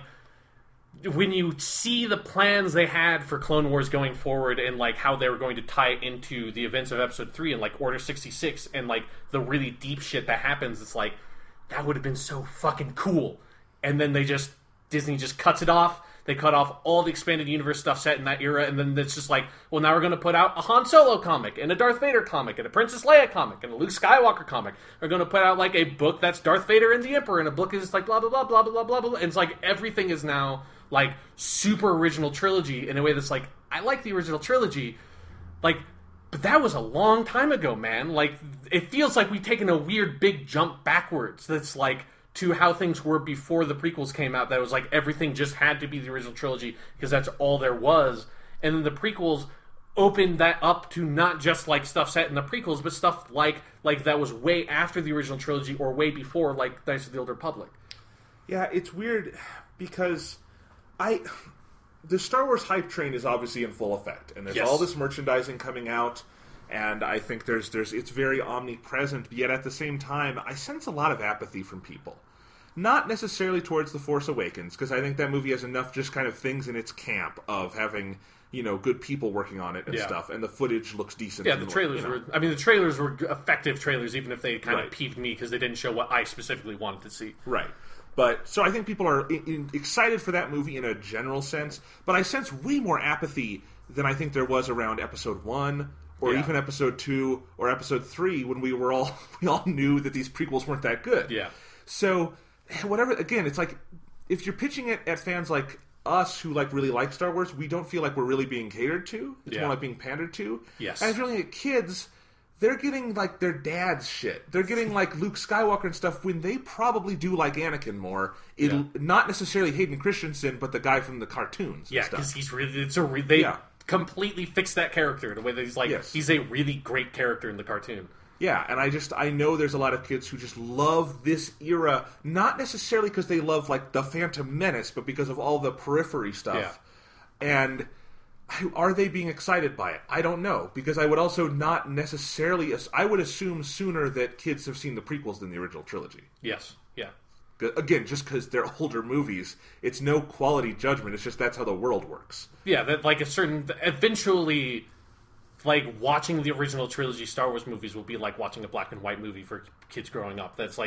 when you see the plans they had for Clone Wars going forward, and, like, how they were going to tie it into the events of Episode 3 and, like, Order 66 and, like, the really deep shit that happens, it's like, that would have been so fucking cool. And then Disney just cuts it off. They cut off all the expanded universe stuff set in that era, and then it's just like, well, now we're going to put out a Han Solo comic, and a Darth Vader comic, and a Princess Leia comic, and a Luke Skywalker comic. We're going to put out, like, a book that's Darth Vader and the Emperor, and a book is like blah, blah, blah, blah, blah, blah, blah. And it's like, everything is now, like, super original trilogy in a way that's like, I like the original trilogy, like, but that was a long time ago, man. Like, it feels like we've taken a weird big jump backwards that's like, to how things were before the prequels came out, that was like everything just had to be the original trilogy because that's all there was. And then the prequels opened that up to not just like stuff set in the prequels, but stuff like that was way after the original trilogy or way before, like Knights of the Old Republic. Yeah, it's weird because the Star Wars hype train is obviously in full effect, and there's all this merchandising coming out, and I think it's very omnipresent, yet at the same time, I sense a lot of apathy from people. Not necessarily towards The Force Awakens, because I think that movie has enough just kind of things in its camp of having, good people working on it and stuff, and the footage looks decent. Yeah, the trailers the trailers were effective trailers, even if they kind of peeved me, because they didn't show what I specifically wanted to see. Right. But, so I think people are excited for that movie in a general sense, but I sense way more apathy than I think there was around Episode 1, or even Episode 2, or Episode 3, when we all knew that these prequels weren't that good. Yeah. So, whatever, again, it's like, if you're pitching it at fans like us who really like Star Wars, we don't feel like we're really being catered to. It's more like being pandered to. Yes. And if you're looking at kids, they're getting their dad's shit. They're getting Luke Skywalker and stuff when they probably do like Anakin more. Not necessarily Hayden Christensen, but the guy from the cartoons. Yeah, because he's really they completely fixed that character the way that he's a really great character in the cartoon. Yeah, and I know there's a lot of kids who just love this era, not necessarily because they love the Phantom Menace, but because of all the periphery stuff. Yeah. And are they being excited by it? I don't know, because I would also not necessarily... I would assume sooner that kids have seen the prequels than the original trilogy. Yes, yeah. Again, just because they're older movies, it's no quality judgment, it's just that's how the world works. Yeah, that eventually... watching the original trilogy Star Wars movies will be like watching a black and white movie for kids growing up. That's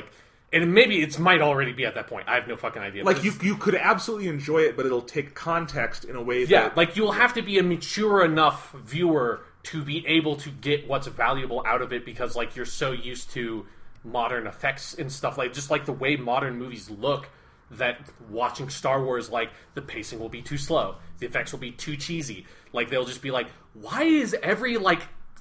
and maybe it might already be at that point. I have no fucking idea. You could absolutely enjoy it, but it'll take context in a way that... Yeah, you'll have to be a mature enough viewer to be able to get what's valuable out of it because, you're so used to modern effects and stuff. Just the way modern movies look, that watching Star Wars, the pacing will be too slow. The effects will be too cheesy. They'll just be why is every,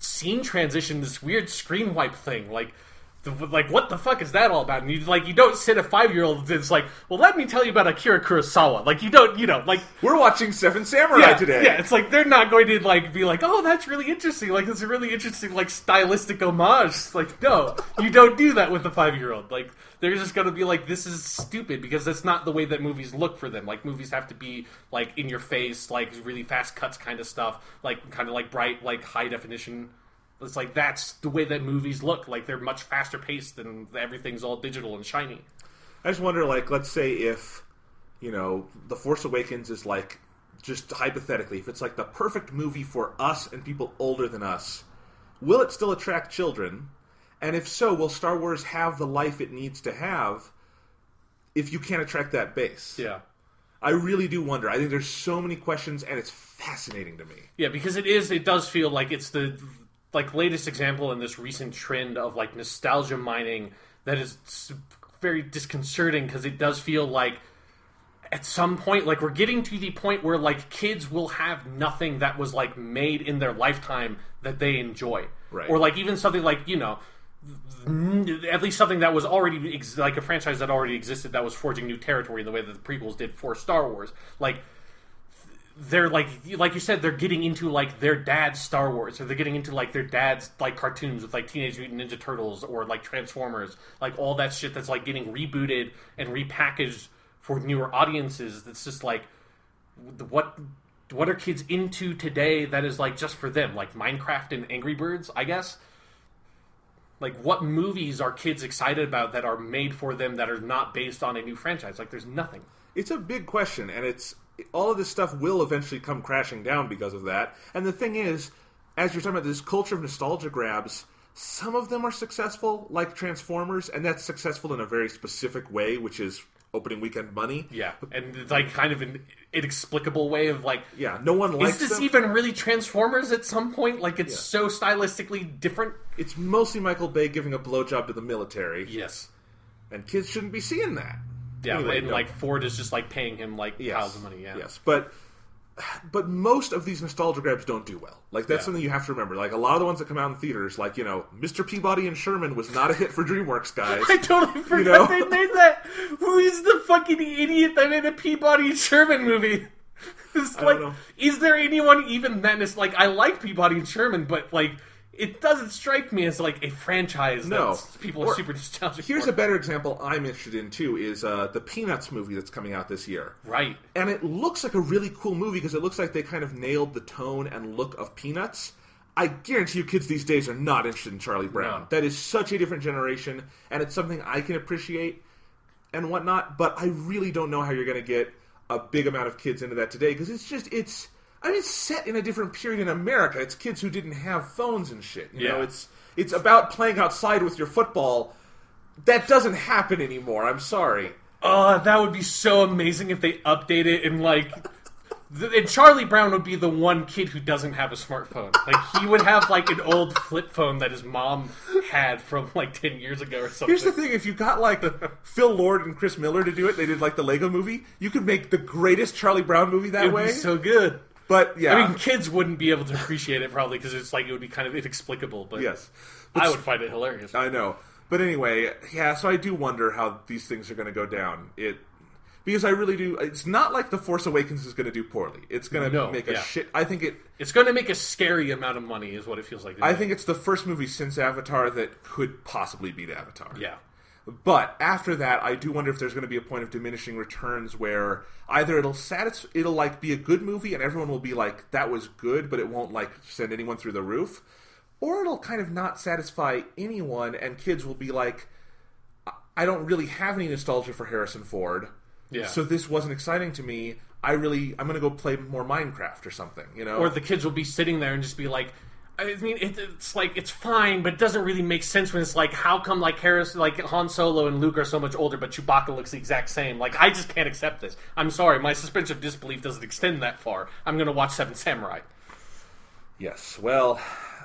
scene transition this weird screen wipe thing? What the fuck is that all about? And you don't sit a 5-year-old that's well, let me tell you about Akira Kurosawa. You don't, we're watching Seven Samurai today. Yeah, it's they're not going to, be oh, that's really interesting. It's a really interesting, stylistic homage. No, you don't do that with a 5-year-old. They're just going to be this is stupid, because that's not the way that movies look for them. Movies have to be, in your face, really fast cuts kind of stuff. Kind of bright, high definition. It's that's the way that movies look. They're much faster paced and everything's all digital and shiny. I just wonder, let's say if, The Force Awakens is just hypothetically, if it's the perfect movie for us and people older than us, will it still attract children? And if so, will Star Wars have the life it needs to have if you can't attract that base? Yeah. I really do wonder. I think there's so many questions, and it's fascinating to me. Yeah, because it does feel like it's the... latest example in this recent trend of nostalgia mining that is very disconcerting, because it does feel at some point we're getting to the point where kids will have nothing that was made in their lifetime that they enjoy, right? Or even something at least something that was already a franchise that already existed that was forging new territory in the way that the prequels did for Star Wars. They're like you said, they're getting into their dad's Star Wars, or they're getting into their dad's cartoons with Teenage Mutant Ninja Turtles or Transformers, all that shit that's getting rebooted and repackaged for newer audiences. That's just what are kids into today that is just for them, Minecraft and Angry Birds, I guess. What movies are kids excited about that are made for them that are not based on a new franchise? There's nothing. It's a big question, and all of this stuff will eventually come crashing down because of that. And the thing is, as you're talking about this culture of nostalgia grabs, some of them are successful, like Transformers, and that's successful in a very specific way, which is opening weekend money. Yeah, and it's kind of an inexplicable way of yeah, no one likes is this them. Even really Transformers at some point? It's so stylistically different. It's mostly Michael Bay giving a blowjob to the military. Yes. And kids shouldn't be seeing that. Yeah, anyway, and Ford is just paying him piles of money. Yeah. Yes, but most of these nostalgia grabs don't do well. That's something you have to remember. A lot of the ones that come out in theaters, Mr. Peabody and Sherman was not a hit for DreamWorks, guys. I totally forgot they made that. Who is the fucking idiot that made a Peabody and Sherman movie? It's I don't know. Is there anyone even that is I like Peabody and Sherman, but it doesn't strike me as a franchise that people are super nostalgic Here's for. a better example I'm interested in, too, is the Peanuts movie that's coming out this year. Right. And it looks like a really cool movie because it looks like they kind of nailed the tone and look of Peanuts. I guarantee you kids these days are not interested in Charlie Brown. No. That is such a different generation, and it's something I can appreciate and whatnot, but I really don't know how you're going to get a big amount of kids into that today, because it's set in a different period in America. It's kids who didn't have phones and shit. You know, it's about playing outside with your football. That doesn't happen anymore. I'm sorry. That would be so amazing if they update it and And Charlie Brown would be the one kid who doesn't have a smartphone. Like, he would have, like, an old flip phone that his mom had from, like, 10 years ago or something. Here's the thing. If you got, like, Phil Lord and Chris Miller to do it, they did, like, the Lego movie, you could make the greatest Charlie Brown movie that way. It would be so good. But, yeah. I mean, kids wouldn't be able to appreciate it, probably, because it's, like, it would be kind of inexplicable. But yes. I would find it hilarious. I know. But anyway, yeah, so I do wonder how these things are going to go down. Because I really do. It's not like The Force Awakens is going to do poorly. It's going to make a shit. I think it's going to make a scary amount of money, is what it feels like. I think it's the first movie since Avatar that could possibly beat Avatar. Yeah. But after that, I do wonder if there's going to be a point of diminishing returns where either it'll like be a good movie and everyone will be like, that was good, but it won't like send anyone through the roof, or it'll kind of not satisfy anyone and kids will be like, I don't really have any nostalgia for Harrison Ford. Yeah. So this wasn't exciting to me. I'm going to go play more Minecraft or something, you know? Or the kids will be sitting there and just be like, I mean, it's like, it's fine, but it doesn't really make sense when it's like, how come like Han Solo and Luke are so much older, but Chewbacca looks the exact same? Like, I just can't accept this. I'm sorry, my suspension of disbelief doesn't extend that far. I'm going to watch Seven Samurai. Yes, well,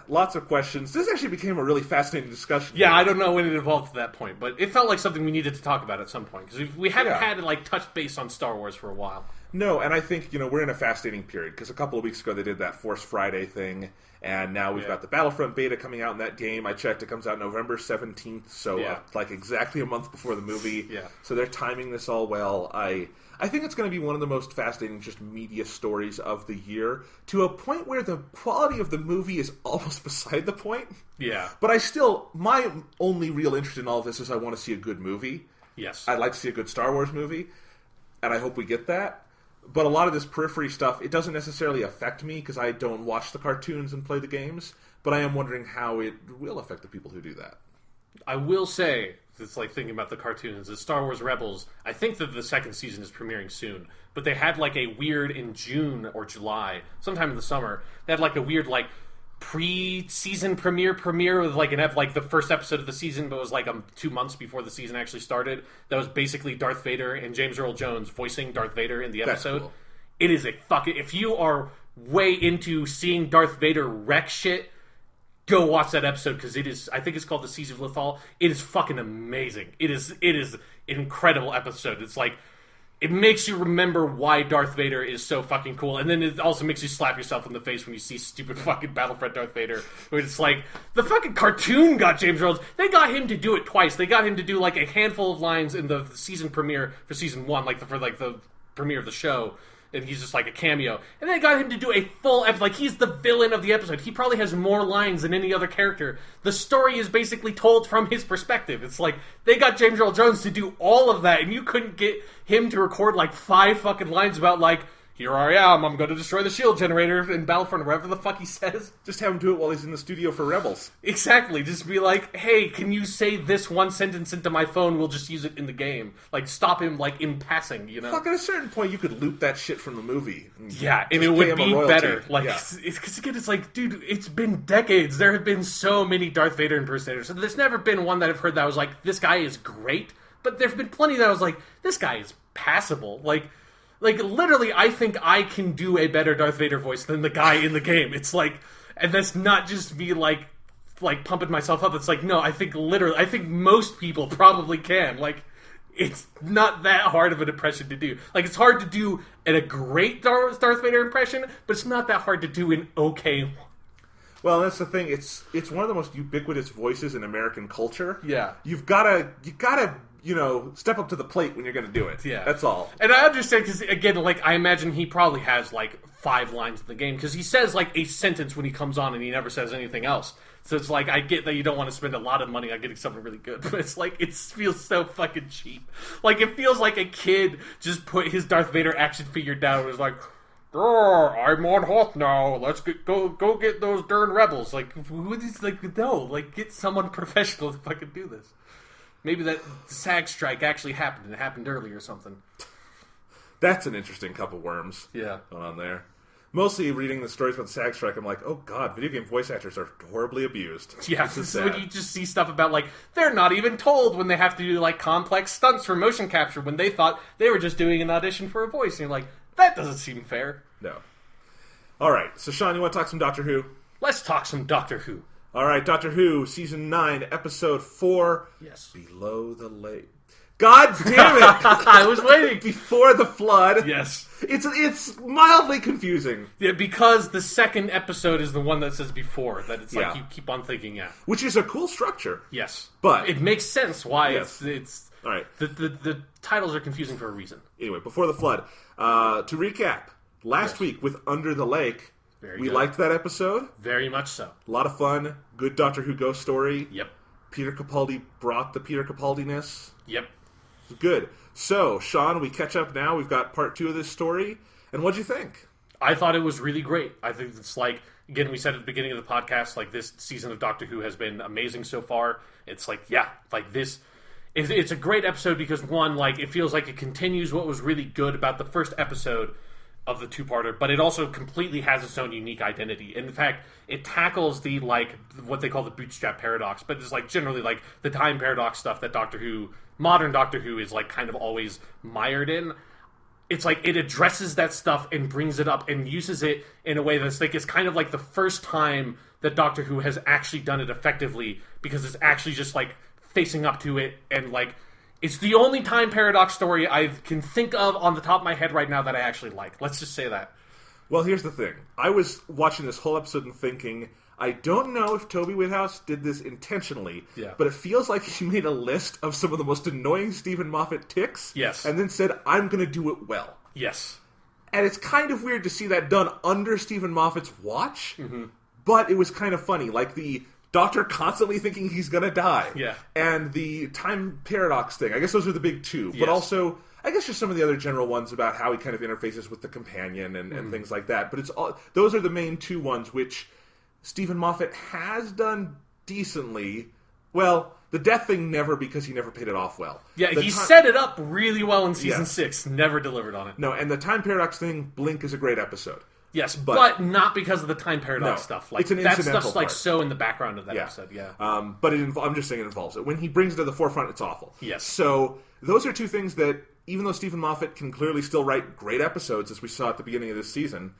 lots of questions. This actually became a really fascinating discussion. Yeah, I don't know when it evolved to that point, but it felt like something we needed to talk about at some point, because we hadn't had to like touch base on Star Wars for a while. No, and I think, we're in a fascinating period, because a couple of weeks ago they did that Force Friday thing, and now we've got the Battlefront beta coming out in that game. I checked, it comes out November 17th, so like exactly a month before the movie. Yeah. So they're timing this all well. I think it's going to be one of the most fascinating just media stories of the year, to a point where the quality of the movie is almost beside the point. Yeah. But my only real interest in all of this is I want to see a good movie. Yes. I'd like to see a good Star Wars movie, and I hope we get that. But a lot of this periphery stuff, it doesn't necessarily affect me because I don't watch the cartoons and play the games, but I am wondering how it will affect the people who do that. I will say, it's like thinking about the cartoons, the Star Wars Rebels, I think that the second season is premiering soon, but they had like a weird, in June or July, sometime in the summer, they had like a weird like pre-season premiere with like the first episode of the season, but it was like 2 months before the season actually started. That was basically Darth Vader and James Earl Jones voicing Darth Vader in the episode. Cool. It is a fucking, if you are way into seeing Darth Vader wreck shit, go watch that episode, because it is, I think it's called The Siege of Lothal. It is fucking amazing. It is an incredible episode. It's like, it makes you remember why Darth Vader is so fucking cool, and then it also makes you slap yourself in the face when you see stupid fucking Battlefront Darth Vader, where it's like, the fucking cartoon got James Earl. They got him to do it twice. They got him to do like a handful of lines in the season premiere for season 1, for the premiere of the show, and he's just like a cameo. And they got him to do a full episode. Like, he's the villain of the episode. He probably has more lines than any other character. The story is basically told from his perspective. It's like, they got James Earl Jones to do all of that, and you couldn't get him to record like 5 fucking lines about like, here I am, I'm going to destroy the shield generator in Battlefront, or whatever the fuck he says. Just have him do it while he's in the studio for Rebels. Exactly. Just be like, hey, can you say this one sentence into my phone? We'll just use it in the game. Like, stop him, like, in passing, you know? Fuck, at a certain point, you could loop that shit from the movie. Yeah, and it would be better. Like, because again, it's like, dude, it's been decades. There have been so many Darth Vader impersonators. So there's never been one that I've heard that was like, this guy is great. But there've been plenty that I was like, this guy is passable. Like, literally, I think I can do a better Darth Vader voice than the guy in the game. It's like, and that's not just me, like pumping myself up. It's like, no, I think most people probably can. Like, it's not that hard of an impression to do. Like, it's hard to do a great Darth Vader impression, but it's not that hard to do an okay one. Well, that's the thing. It's one of the most ubiquitous voices in American culture. Yeah. You gotta step up to the plate when you're going to do it. Yeah. That's all. And I understand, because, again, like, I imagine he probably has, like, 5 lines in the game, because he says, like, a sentence when he comes on, and he never says anything else. So it's like, I get that you don't want to spend a lot of money on getting something really good, but it's like, it feels so fucking cheap. Like, it feels like a kid just put his Darth Vader action figure down and was like, I'm on Hoth now. Let's go get those darn rebels. Like, who is, like, no, like, get someone professional to fucking do this. Maybe that SAG strike actually happened, and it happened early or something. That's an interesting cup of worms. Yeah. Going on there. Mostly reading the stories about the SAG strike, I'm like, oh god, video game voice actors are horribly abused. Yeah, so when you just see stuff about, like, they're not even told when they have to do, like, complex stunts for motion capture when they thought they were just doing an audition for a voice. And you're like, that doesn't seem fair. No. All right, so Sean, you want to talk some Doctor Who? Let's talk some Doctor Who. All right, Doctor Who, Season 9, Episode 4. Yes. Below the Lake. God damn it! I was waiting. Before the Flood. Yes. It's mildly confusing. Yeah, because the second episode is the one that says before. That it's like you keep on thinking, Which is a cool structure. Yes. But it makes sense why it's all right. The titles are confusing for a reason. Anyway, Before the Flood. To recap, last week with Under the Lake, we liked that episode. Very much so. A lot of fun. Good Doctor Who ghost story. Yep. Peter Capaldi brought the Peter Capaldi-ness. Yep. Good. So, Sean, we catch up now. We've got part 2 of this story. And what'd you think? I thought it was really great. I think it's like, again, we said at the beginning of the podcast, like this season of Doctor Who has been amazing so far. It's like, this... It's a great episode because, one, like, it feels like it continues what was really good about the first episode of the two-parter, but it also completely has its own unique identity. In fact, it tackles the, like, what they call the bootstrap paradox, but it's, like, generally, like, the time paradox stuff that Doctor Who, modern Doctor Who, is, like, kind of always mired in. It's like, it addresses that stuff and brings it up and uses it in a way that's, like, it's kind of like the first time that Doctor Who has actually done it effectively, because it's actually just, like, facing up to it, and, like, it's the only time paradox story I can think of on the top of my head right now that I actually like. Let's just say that. Well, here's the thing. I was watching this whole episode and thinking, I don't know if Toby Whithouse did this intentionally, but it feels like he made a list of some of the most annoying Stephen Moffat tics, and then said, I'm going to do it well. Yes. And it's kind of weird to see that done under Stephen Moffat's watch, but it was kind of funny. Like the Doctor constantly thinking he's going to die. Yeah. And the time paradox thing. I guess those are the big two. Yes. But also, I guess just some of the other general ones about how he kind of interfaces with the companion and things like that. But it's all those are the main two ones which Stephen Moffat has done decently. Well, the death thing never, because he never paid it off well. Yeah, he set it up really well in Season 6. Never delivered on it. No, and the time paradox thing, Blink is a great episode. Yes, but not because of the time paradox stuff. Like, it's an incidental that stuff's part. Like so in the background of that episode. Yeah, but I'm just saying it involves it. When he brings it to the forefront, it's awful. Yes. So those are two things that, even though Stephen Moffat can clearly still write great episodes, as we saw at the beginning of this season,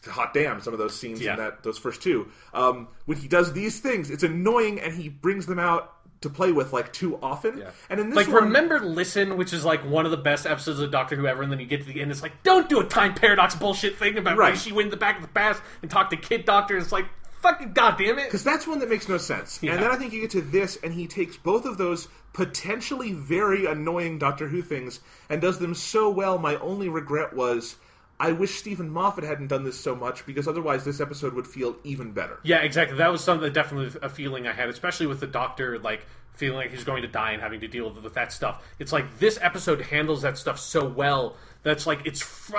hot damn, some of those scenes in those first two. When he does these things, it's annoying, and he brings them out to play with like too often. Yeah. And in this remember Listen, which is like one of the best episodes of Doctor Who ever, and then you get to the end, it's like, don't do a time paradox bullshit thing about when she went in the back of the past and talked to Kid Doctor. It's like, fucking goddamn it. Because that's one that makes no sense. Yeah. And then I think you get to this, and he takes both of those potentially very annoying Doctor Who things and does them so well. My only regret was, I wish Stephen Moffat hadn't done this so much, because otherwise this episode would feel even better. Yeah, exactly. That was something, definitely a feeling I had, especially with the Doctor, like, feeling like he's going to die and having to deal with that stuff. It's like, this episode handles that stuff so well that's like,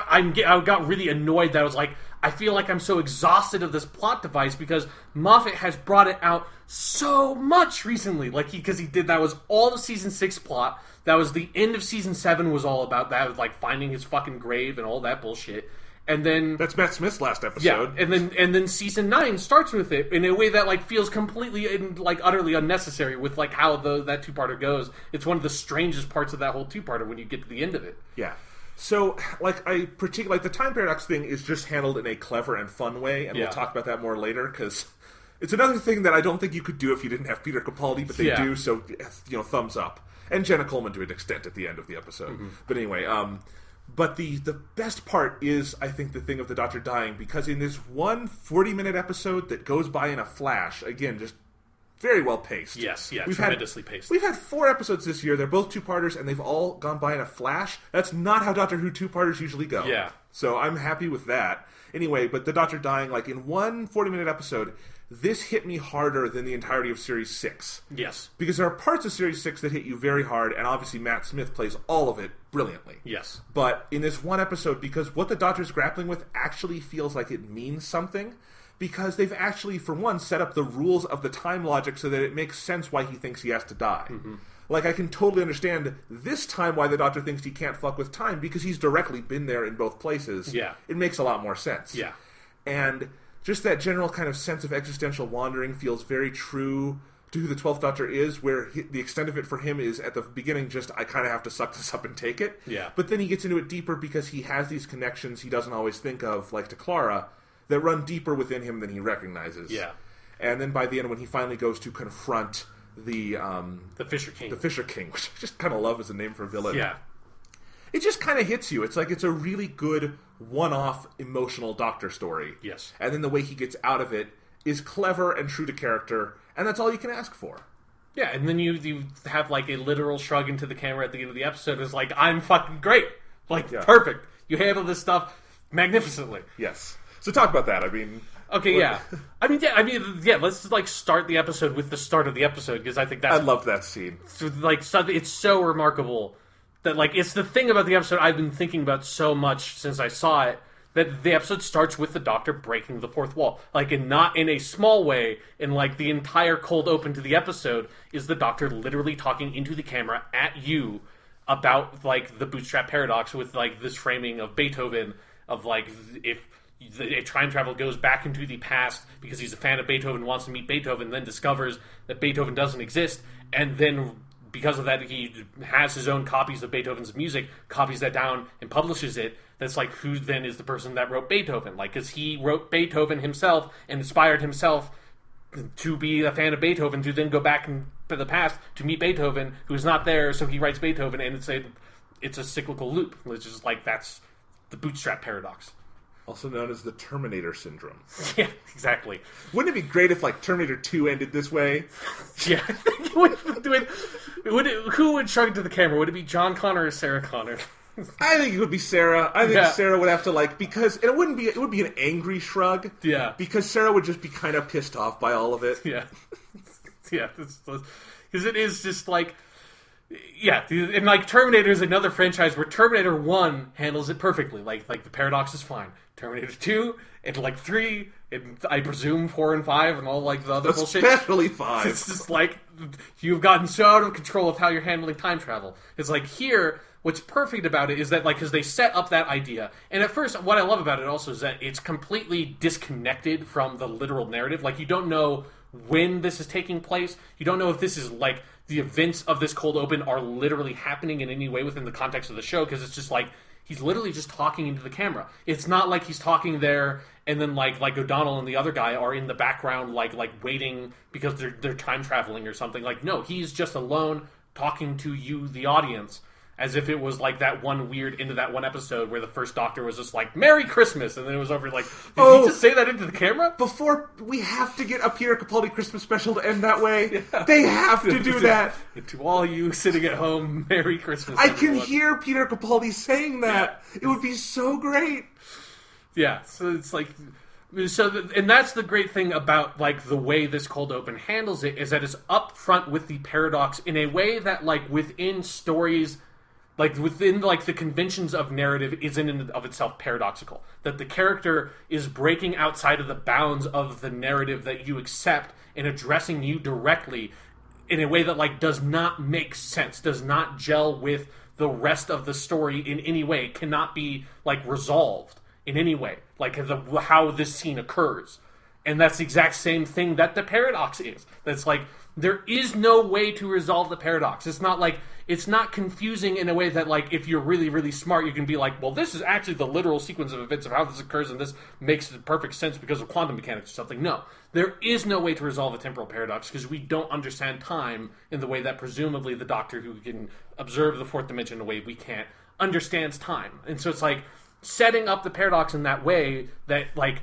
I got really annoyed that I was like, I feel like I'm so exhausted of this plot device, because Moffat has brought it out so much recently. Like, because he did, that was all the Season 6 plot. That was the end of Season 7 was all about that, was like finding his fucking grave and all that bullshit. And then that's Matt Smith's last episode. Yeah, and then Season 9 starts with it in a way that like feels completely and like utterly unnecessary with like how that two-parter goes. It's one of the strangest parts of that whole two-parter when you get to the end of it. Yeah. So, like, the time paradox thing is just handled in a clever and fun way, and we'll talk about that more later, because it's another thing that I don't think you could do if you didn't have Peter Capaldi, but they do, so, thumbs up. And Jenna Coleman to an extent at the end of the episode. Mm-hmm. But anyway, but the best part is, I think, the thing of the Doctor dying, because in this one 40-minute episode that goes by in a flash, again, just very well paced. Yes, tremendously paced. We've had 4 episodes this year. They're both two-parters, and they've all gone by in a flash. That's not how Doctor Who two-parters usually go. Yeah. So I'm happy with that. Anyway, but the Doctor dying, like, in one 40-minute episode, this hit me harder than the entirety of Series 6. Yes. Because there are parts of Series 6 that hit you very hard, and obviously Matt Smith plays all of it brilliantly. Yes. But in this one episode, because what the Doctor's grappling with actually feels like it means something, because they've actually, for one, set up the rules of the time logic so that it makes sense why he thinks he has to die. Mm-hmm. Like, I can totally understand this time why the Doctor thinks he can't fuck with time, because he's directly been there in both places. Yeah. It makes a lot more sense. Yeah. And just that general kind of sense of existential wandering feels very true to who the 12th Doctor is, where the extent of it for him is at the beginning just, I kind of have to suck this up and take it. Yeah. But then he gets into it deeper because he has these connections he doesn't always think of, like to Clara, that run deeper within him than he recognizes. Yeah. And then by the end, when he finally goes to confront the Fisher King. The Fisher King, which I just kind of love as a name for a villain. Yeah. It just kind of hits you. It's like it's a really good one-off emotional Doctor story. Yes. And then the way he gets out of it is clever and true to character, and that's all you can ask for. Yeah, and then you have like a literal shrug into the camera at the end of the episode. It's like, I'm fucking great. Like, perfect. You handle this stuff magnificently. Yes. So talk about that. I mean... Okay, yeah. Let's just, like, start the episode with the start of the episode, because I think that's... I love that scene. Like, it's so remarkable that, like, it's the thing about the episode I've been thinking about so much since I saw it, that the episode starts with the Doctor breaking the fourth wall. Like, and not in a small way, in, like, the entire cold open to the episode is the Doctor literally talking into the camera at you about, like, the bootstrap paradox with, like, this framing of Beethoven, of, like, if... a time travel goes back into the past because he's a fan of Beethoven, wants to meet Beethoven, then discovers that Beethoven doesn't exist, and then because of that he has his own copies of Beethoven's music, copies that down and publishes it. That's like, who then is the person that wrote Beethoven? Like, because he wrote Beethoven himself and inspired himself to be a fan of Beethoven, to then go back into the past to meet Beethoven, who's not there, so he writes Beethoven, and it's a cyclical loop, which is like, that's the bootstrap paradox. Also known as the Terminator Syndrome. Yeah, exactly. Wouldn't it be great if, like, Terminator 2 ended this way? Yeah. Who would shrug into the camera? Would it be John Connor or Sarah Connor? I think it would be Sarah. I think Sarah would have to, like, because it would be an angry shrug. Yeah. Because Sarah would just be kind of pissed off by all of it. Yeah. Yeah. Because it is just like... Yeah, and like Terminator is another franchise where Terminator 1 handles it perfectly. Like the paradox is fine. Terminator 2 and like 3 and I presume 4 and 5 and all like the other bullshit. Especially 5. It's just like you've gotten so out of control of how you're handling time travel. It's like here, what's perfect about it is that like because they set up that idea, and at first what I love about it also is that it's completely disconnected from the literal narrative. Like you don't know when this is taking place. You don't know if this is like the events of this cold open are literally happening in any way within the context of the show, because it's just like he's literally just talking into the camera. It's not like he's talking there and then like O'Donnell and the other guy are in the background like waiting because they're time traveling or something. Like no, he's just alone talking to you, the audience, as if it was like that one weird into that one episode where the first Doctor was just like, Merry Christmas, and then it was over like, did he just say that into the camera? Before we have to get a Peter Capaldi Christmas special to end that way, they have to do that. To all you sitting at home, Merry Christmas, I everyone. can hear Peter Capaldi saying that. Yeah. It would be so great. Yeah, so it's like... and that's the great thing about like the way this cold open handles it, is that it's up front with the paradox in a way that like within stories... Like, within, like, the conventions of narrative is in and of itself paradoxical. That the character is breaking outside of the bounds of the narrative that you accept and addressing you directly in a way that, like, does not make sense, does not gel with the rest of the story in any way, cannot be, like, resolved in any way. Like, how this scene occurs. And that's the exact same thing that the paradox is. That's like, there is no way to resolve the paradox. It's not like, it's not confusing in a way that, like, if you're really, really smart, you can be like, well, this is actually the literal sequence of events of how this occurs, and this makes perfect sense because of quantum mechanics or something. No. There is no way to resolve a temporal paradox because we don't understand time in the way that presumably the Doctor, who can observe the fourth dimension in a way we can't, understands time. And so it's like, setting up the paradox in that way that, like,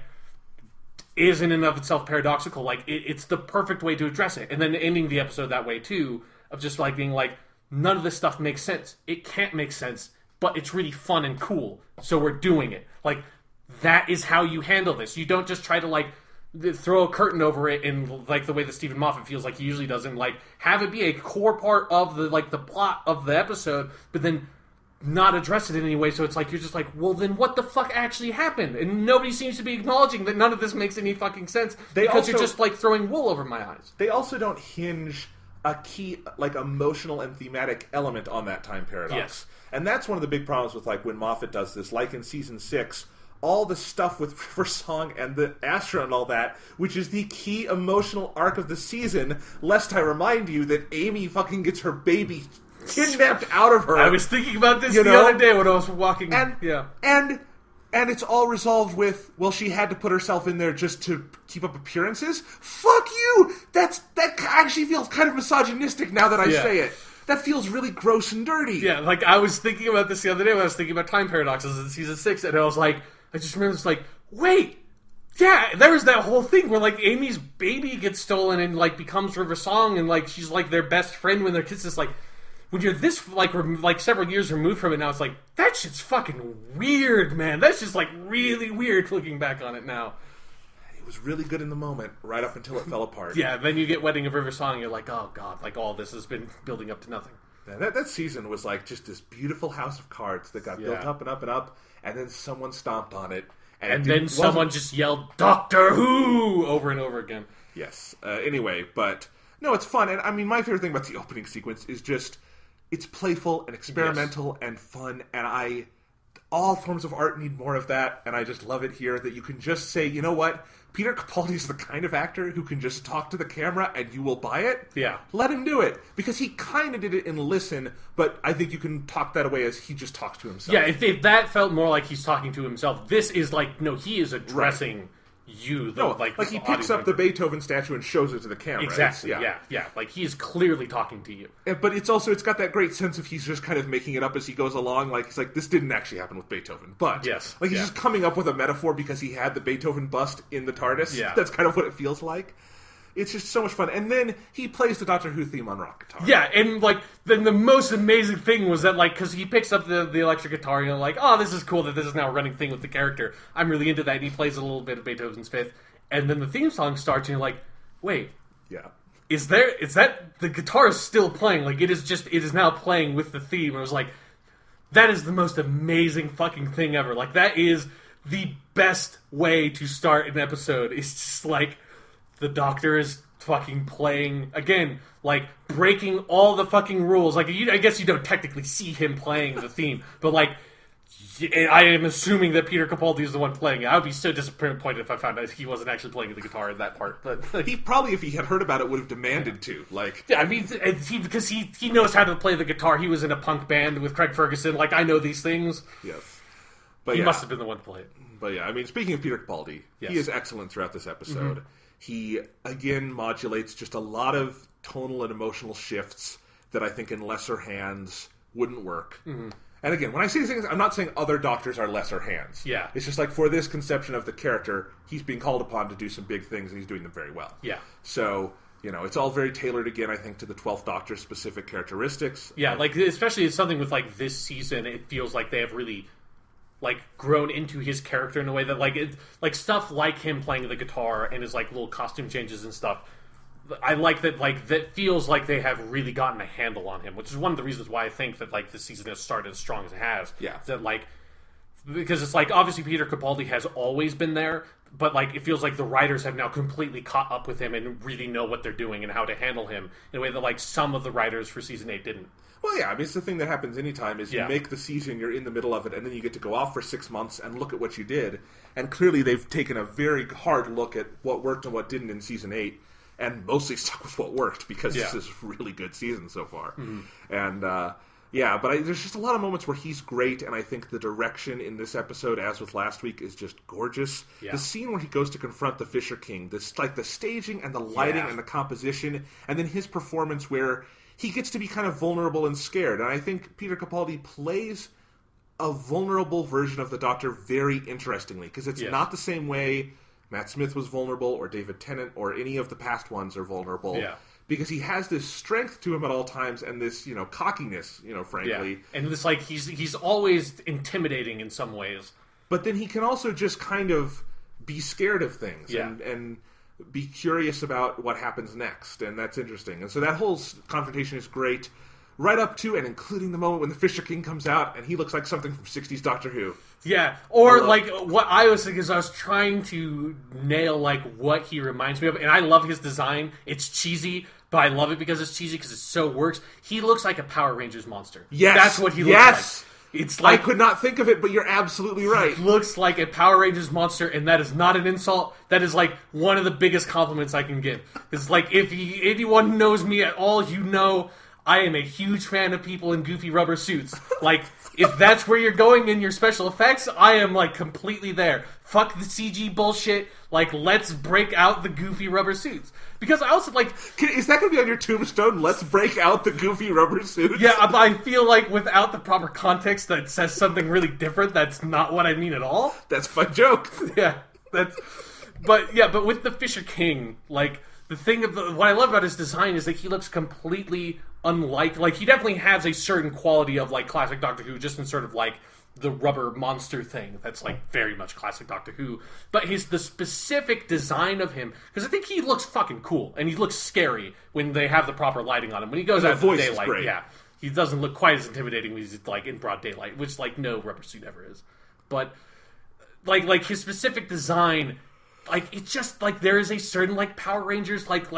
is in and of itself paradoxical. Like, it's the perfect way to address it. And then ending the episode that way, too, of just, like, being like, none of this stuff makes sense. It can't make sense, but it's really fun and cool, so we're doing it. Like, that is how you handle this. You don't just try to, like, throw a curtain over it in, like, the way that Stephen Moffat feels like he usually does, and, like, have it be a core part of the, like, the plot of the episode, but then not address it in any way, so it's like, you're just like, well, then what the fuck actually happened? And nobody seems to be acknowledging that none of this makes any fucking sense, because you're just, like, throwing wool over my eyes. They also don't hinge a key, like, emotional and thematic element on that time paradox. Yes. And that's one of the big problems with, like, when Moffat does this. Like in Season 6, all the stuff with River Song and the Astra and all that, which is the key emotional arc of the season, lest I remind you that Amy fucking gets her baby kidnapped out of her. I was thinking about this the other day when I was walking. And it's all resolved with, well, she had to put herself in there just to keep up appearances? Fuck you! That actually feels kind of misogynistic now that I say it. That feels really gross and dirty. Yeah, like, I was thinking about this the other day when I was thinking about time paradoxes in Season 6, and I was like, I just remember it's like, wait, yeah, there was that whole thing where, like, Amy's baby gets stolen and, like, becomes River Song, and, like, she's, like, their best friend when their kids is, like, when you're this, like several years removed from it now, it's like, that shit's fucking weird, man. That's just, like, really weird looking back on it now. It was really good in the moment, right up until it fell apart. Yeah, then you get Wedding of River Song, and you're like, oh, God, like, all this has been building up to nothing. Yeah, that season was, like, just this beautiful house of cards that got built up and up and up, and then someone stomped on it. And then someone just yelled, Doctor Who! Over and over again. Yes. Anyway, but, no, it's fun. And, I mean, my favorite thing about the opening sequence is just... It's playful and experimental and fun, and all forms of art need more of that, and I just love it here that you can just say, you know what, Peter Capaldi is the kind of actor who can just talk to the camera and you will buy it. Yeah. Let him do it, because he kind of did it in Listen, but I think you can talk that away as he just talks to himself. Yeah, if that felt more like he's talking to himself, this is like, no, he is addressing... Right. Like he picks up the Beethoven statue and shows it to the camera. Exactly. Yeah. Like he's clearly talking to you. But it's got that great sense of he's just kind of making it up as he goes along. Like he's like, this didn't actually happen with Beethoven, but yes, like he's just coming up with a metaphor because he had the Beethoven bust in the TARDIS. Yeah, that's kind of what it feels like. It's just so much fun. And then he plays the Doctor Who theme on rock guitar. Yeah, and, like, then the most amazing thing was that, like, because he picks up the electric guitar, and you're like, oh, this is cool that this is now a running thing with the character. I'm really into that, and he plays a little bit of Beethoven's Fifth. And then the theme song starts, and you're like, wait. Yeah. Is that, the guitar is still playing, like, it is now playing with the theme. I was like, that is the most amazing fucking thing ever. Like, that is the best way to start an episode. It's just, like... The Doctor is fucking playing, again, like, breaking all the fucking rules. Like, I guess you don't technically see him playing the theme, but, like, I am assuming that Peter Capaldi is the one playing it. I would be so disappointed if I found out he wasn't actually playing the guitar in that part. But he probably, if he had heard about it, would have demanded to. Like, yeah, I mean, because he knows how to play the guitar. He was in a punk band with Craig Ferguson. Like, I know these things. Yes. But he must have been the one to play it. But yeah, I mean, speaking of Peter Capaldi, he is excellent throughout this episode. Mm-hmm. He, again, modulates just a lot of tonal and emotional shifts that I think in lesser hands wouldn't work. Mm-hmm. And again, when I say these things, I'm not saying other doctors are lesser hands. Yeah. It's just like for this conception of the character, he's being called upon to do some big things, and he's doing them very well. Yeah. So, you know, it's all very tailored, again, I think, to the 12th Doctor's specific characteristics. Yeah, like, especially something with, like, this season, it feels like they have really... like, grown into his character in a way that, like, stuff like him playing the guitar and his, like, little costume changes and stuff, I like that, like, that feels like they have really gotten a handle on him, which is one of the reasons why I think that, like, this season has started as strong as it has. Yeah. That, like, because it's like, obviously Peter Capaldi has always been there, but, like, it feels like the writers have now completely caught up with him and really know what they're doing and how to handle him in a way that, like, some of the writers for Season 8 didn't. Well, yeah, I mean, it's the thing that happens anytime is you make the season, you're in the middle of it, and then you get to go off for 6 months and look at what you did. And clearly they've taken a very hard look at what worked and what didn't in Season 8, and mostly stuck with what worked, because this is a really good season so far. Mm-hmm. And, but there's just a lot of moments where he's great, and I think the direction in this episode, as with last week, is just gorgeous. Yeah. The scene where he goes to confront the Fisher King, this, like, the staging and the lighting and the composition, and then his performance where... he gets to be kind of vulnerable and scared. And I think Peter Capaldi plays a vulnerable version of the Doctor very interestingly, because it's not the same way Matt Smith was vulnerable, or David Tennant, or any of the past ones are vulnerable. Yeah. Because he has this strength to him at all times, and this, you know, cockiness, you know, frankly. Yeah. And this, like, he's always intimidating in some ways. But then he can also just kind of be scared of things. And be curious about what happens next, and that's interesting. And so that whole confrontation is great, right up to and including the moment when the Fisher King comes out, and he looks like something from 60s Doctor Who. Yeah, or, like, what I was thinking is I was trying to nail, like, what he reminds me of, and I love his design. It's cheesy, but I love it because it's cheesy, because it so works. He looks like a Power Rangers monster. Yes! That's what he looks like. It's like, I could not think of it, but you're absolutely right. He looks like a Power Rangers monster, and that is not an insult. That is like one of the biggest compliments I can give. It's like, if anyone knows me at all, you know I am a huge fan of people in goofy rubber suits. Like, if that's where you're going in your special effects, I am, like, completely there. Fuck the CG bullshit. Like, let's break out the goofy rubber suits. Because I also, like... Is that going to be on your tombstone? Let's break out the goofy rubber suits? Yeah, I feel like without the proper context that says something really different, that's not what I mean at all. That's a fun joke. Yeah, that's... But with the Fisher King, like... The thing of what I love about his design is that he looks completely unlike... Like, he definitely has a certain quality of, like, classic Doctor Who, just in sort of, like, the rubber monster thing. That's, like, very much classic Doctor Who. But the specific design of him... Because I think he looks fucking cool, and he looks scary when they have the proper lighting on him. When he goes out in daylight, yeah, he doesn't look quite as intimidating when he's, like, in broad daylight, which, like, no rubber suit ever is. But, like his specific design... Like, it's just, like, there is a certain, like, Power Rangers, like,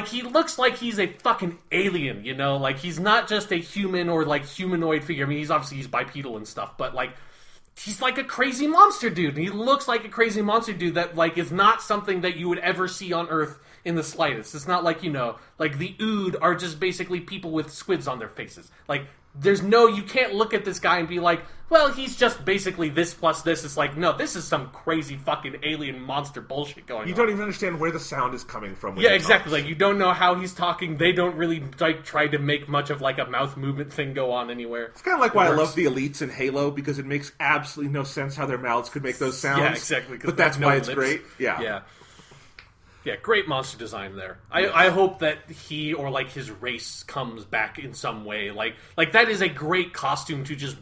he looks like he's a fucking alien, you know? Like, he's not just a human or, like, humanoid figure. I mean, he's bipedal and stuff, but, like, he's like a crazy monster dude. He looks like a crazy monster dude that, like, is not something that you would ever see on Earth in the slightest. It's not like, you know, like, the Ood are just basically people with squids on their faces. Like, you can't look at this guy and be like, well, he's just basically this plus this. It's like, no, this is some crazy fucking alien monster bullshit going on. You don't even understand where the sound is coming from. Yeah, exactly. Like, you don't know how he's talking. They don't really, like, try to make much of, like, a mouth movement thing go on anywhere. It's kind of like why I love the elites in Halo, because it makes absolutely no sense how their mouths could make those sounds. Yeah, exactly. But that's why it's great. Yeah. Yeah, great monster design there. I hope that he or, like, his race comes back in some way. Like that is a great costume to just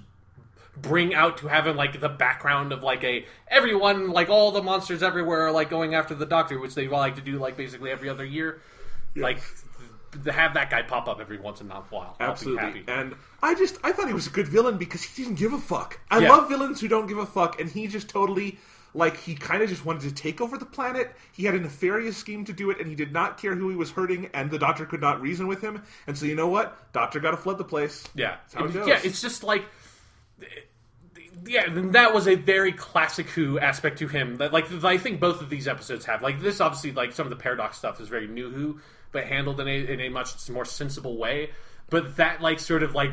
bring out, to having, like, the background of, like, everyone, like, all the monsters everywhere are, like, going after the Doctor, which they like to do, like, basically every other year. Yes. Like, to have that guy pop up every once in a while. Absolutely. I'll be happy. And I thought he was a good villain because he didn't give a fuck. I love villains who don't give a fuck, and he just totally... Like, he kind of just wanted to take over the planet. He had a nefarious scheme to do it, and he did not care who he was hurting, and the Doctor could not reason with him. And so, you know what? Doctor got to flood the place. Yeah. That's how it goes. Yeah, it's just like... Yeah, that was a very classic Who aspect to him. That, like, I think both of these episodes have. Like, this, obviously, like, some of the paradox stuff is very New Who, but handled in a much more sensible way. But that, like, sort of, like...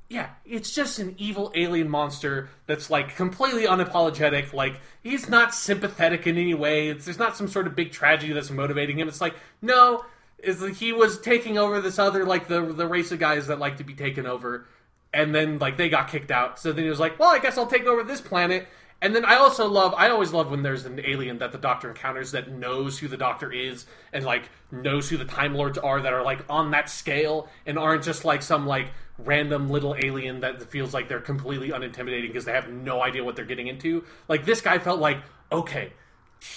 Yeah, it's just an evil alien monster that's, like, completely unapologetic. Like, he's not sympathetic in any way. There's not some sort of big tragedy that's motivating him. It's like, no, he was taking over this other, like, the race of guys that like to be taken over. And then, like, they got kicked out. So then he was like, well, I guess I'll take over this planet. And then I always love when there's an alien that the Doctor encounters that knows who the Doctor is and, like, knows who the Time Lords are, that are, like, on that scale and aren't just, like, some, like, random little alien that feels like they're completely unintimidating because they have no idea what they're getting into. Like, this guy felt like, okay,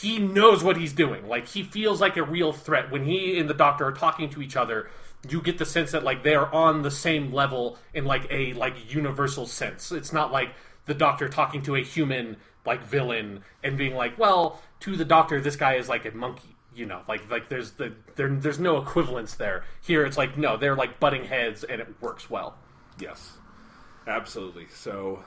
he knows what he's doing. Like, he feels like a real threat. When he and the Doctor are talking to each other, you get the sense that, like, they're on the same level in, like, a, like, universal sense. It's not like the Doctor talking to a human, like, villain and being like, well, to the Doctor, this guy is like a monkey. You know, like there's no equivalence there. Here it's like, no, they're like butting heads and it works well. Yes. Absolutely. So,